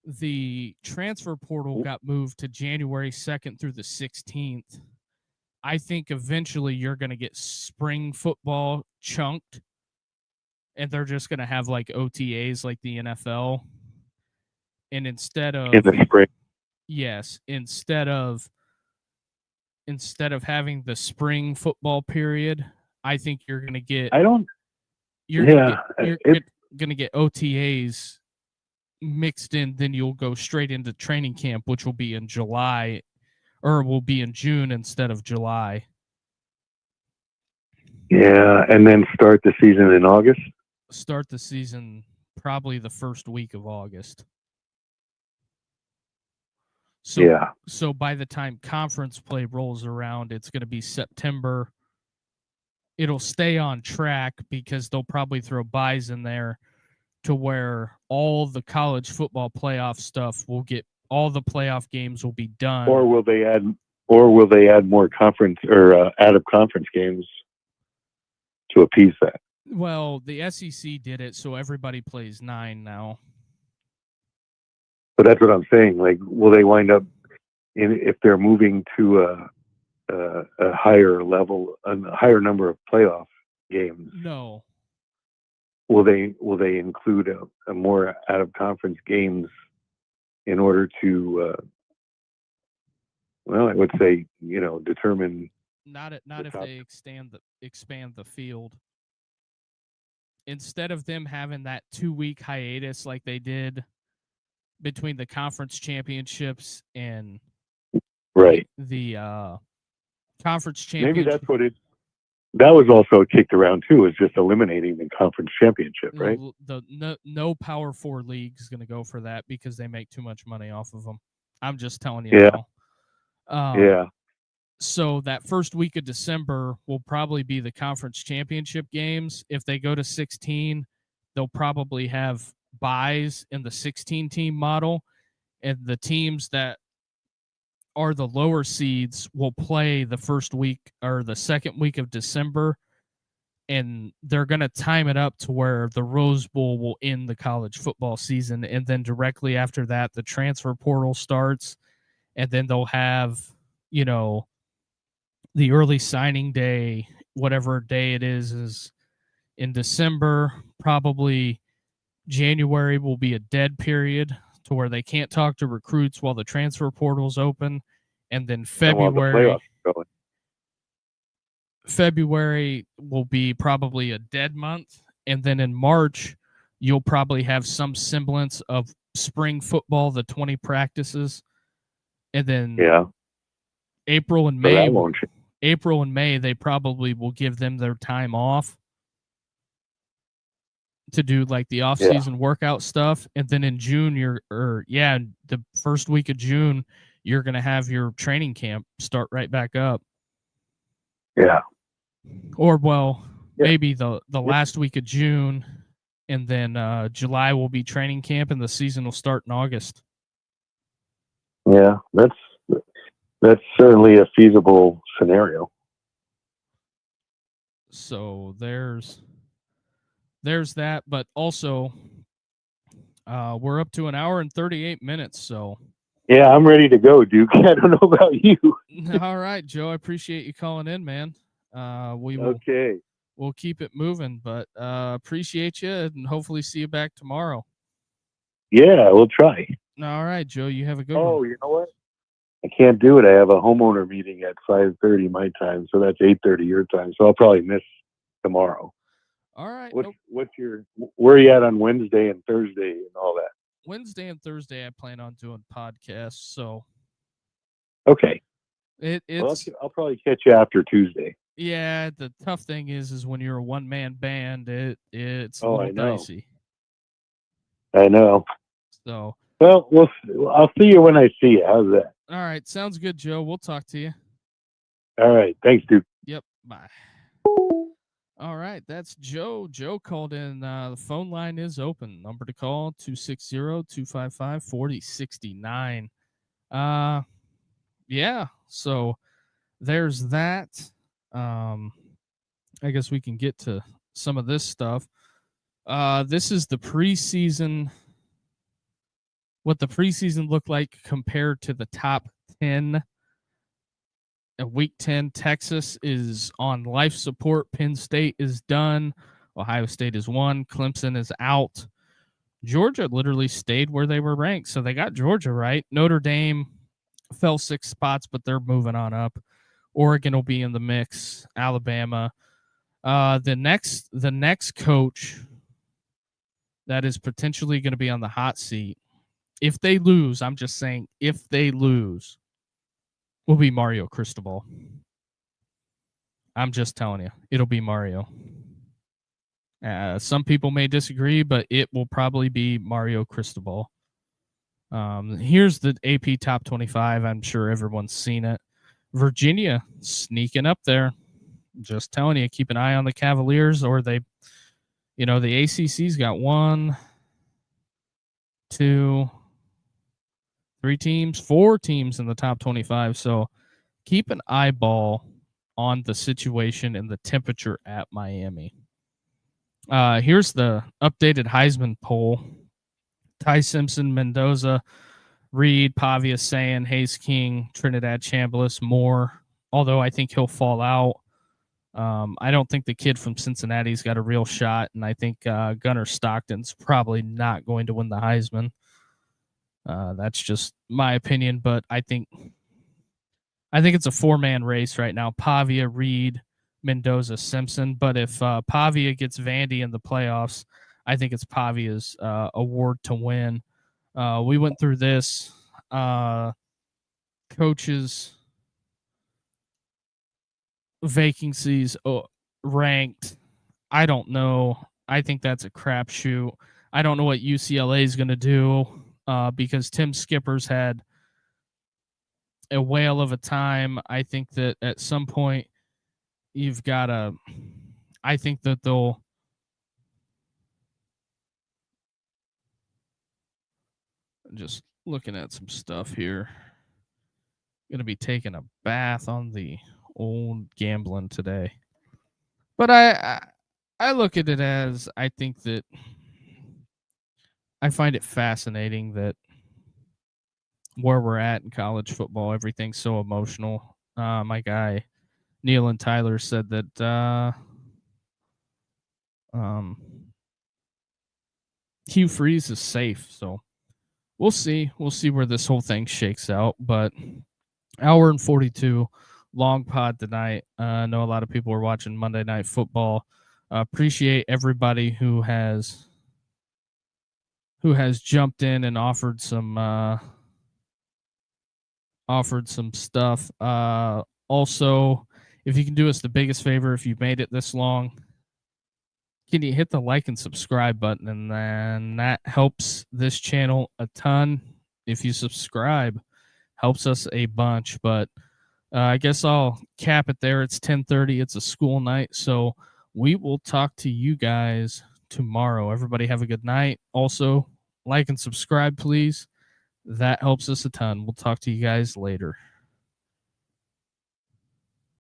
the transfer portal got moved to January 2nd through the 16th. I think eventually you're going to get spring football chunked, and they're just going to have like OTAs like the NFL. And instead of in the spring. yes, instead of having the spring football period, I think you're going to get you're going to get OTAs mixed in, then you'll go straight into training camp, which will be in July, or will be in June instead of July. Yeah, and then start the season in August? Start the season probably the first week of August. So by the time conference play rolls around, it's going to be September. It'll stay on track because they'll probably throw buys in there to where all the college football playoff stuff will get, all the playoff games will be done. Or will they add more conference or out of conference games to appease that? Well, the SEC did it, so everybody plays 9 now. But that's what I'm saying. Like, will they wind up if they're moving to a higher level, a higher number of playoff games? No. Will they include a more out of conference games in order to, I would say, determine. Not if they expand the field. Instead of them having that 2-week hiatus like they did between the conference championships and the conference championship. Maybe that's what that was also kicked around too, is just eliminating the conference championship, right? No Power 4 league is going to go for that because they make too much money off of them. I'm just telling you now. So that first week of December will probably be the conference championship games. If they go to 16, they'll probably have buys in the 16-team model, and the teams that are the lower seeds will play the first week or the second week of December, and they're going to time it up to where the Rose Bowl will end the college football season, and then directly after that, the transfer portal starts, and then they'll have, the early signing day, whatever day it is in December. Probably January will be a dead period to where they can't talk to recruits while the transfer portal's open. And then February will be probably a dead month. And then in March, you'll probably have some semblance of spring football, the 20 practices. And then April and May, they probably will give them their time off to do like the off-season workout stuff. And then in June, the first week of June, you're going to have your training camp start right back up. Yeah. Or, maybe the last week of June, and then July will be training camp, and the season will start in August. Yeah, that's certainly a feasible scenario. So there's that, but also we're up to an hour and 38 minutes. So yeah, I'm ready to go, Duke. I don't know about you. All right, Joe. I appreciate you calling in, man. We'll keep it moving, but appreciate you, and hopefully see you back tomorrow. Yeah, we'll try. All right, Joe. You have a good one. Oh, you know what? I can't do it. I have a homeowner meeting at 5:30 my time, so that's 8:30 your time. So I'll probably miss tomorrow. All right. Where are you at on Wednesday and Thursday and all that? Wednesday and Thursday, I plan on doing podcasts. So okay, I'll probably catch you after Tuesday. Yeah, the tough thing is when you're a one-man band, it's a little dicey. I know. So well, I'll see you when I see you. How's that? All right, sounds good, Joe. We'll talk to you. All right, thanks, Duke. Yep, bye. All right, that's Joe. Joe called in. The phone line is open. Number to call, 260-255-4069. Yeah, so there's that. I guess we can get to some of this stuff. This is the preseason, what the preseason looked like compared to the top 10. At week 10, Texas is on life support. Penn State is done. Ohio State is 1. Clemson is out. Georgia literally stayed where they were ranked, so they got Georgia right. Notre Dame fell 6 spots, but they're moving on up. Oregon will be in the mix. Alabama. The next coach that is potentially going to be on the hot seat, if they lose, I'm just saying, if they lose, will be Mario Cristobal. I'm just telling you, it'll be Mario. Some people may disagree, but it will probably be Mario Cristobal. Here's the AP Top 25. I'm sure everyone's seen it. Virginia sneaking up there. Just telling you, keep an eye on the Cavaliers, or the ACC's got 1, 2, 3 teams, 4 teams in the top 25. So keep an eyeball on the situation and the temperature at Miami. Here's the updated Heisman poll. Ty Simpson, Mendoza, Reed, Pavia, Sayan, Hayes King, Trinidad Chambliss, Moore, although I think he'll fall out. I don't think the kid from Cincinnati's got a real shot, and I think Gunnar Stockton's probably not going to win the Heisman. That's just my opinion, but I think it's a 4-man race right now. Pavia, Reed, Mendoza, Simpson. But if Pavia gets Vandy in the playoffs, I think it's Pavia's award to win. We went through this. Coaches vacancies ranked. I don't know. I think that's a crapshoot. I don't know what UCLA is going to do because Tim Skipper's had a whale of a time. I think that at some point you've got to. I think that they'll. Just looking at some stuff here. Going to be taking a bath on the old gambling today. But I look at it as I think that I find it fascinating that where we're at in college football, everything's so emotional. My guy Neil and Tyler said that Hugh Freeze is safe, so we'll see. We'll see where this whole thing shakes out. But hour and 42, long pod tonight. I know a lot of people are watching Monday Night Football. Appreciate everybody who has jumped in and offered some stuff. Also, if you can do us the biggest favor, if you've made it this long, can you hit the like and subscribe button? And then that helps this channel a ton. If you subscribe, helps us a bunch. But I guess I'll cap it there. It's 10:30. It's a school night. So we will talk to you guys tomorrow. Everybody have a good night. Also, like and subscribe, please. That helps us a ton. We'll talk to you guys later.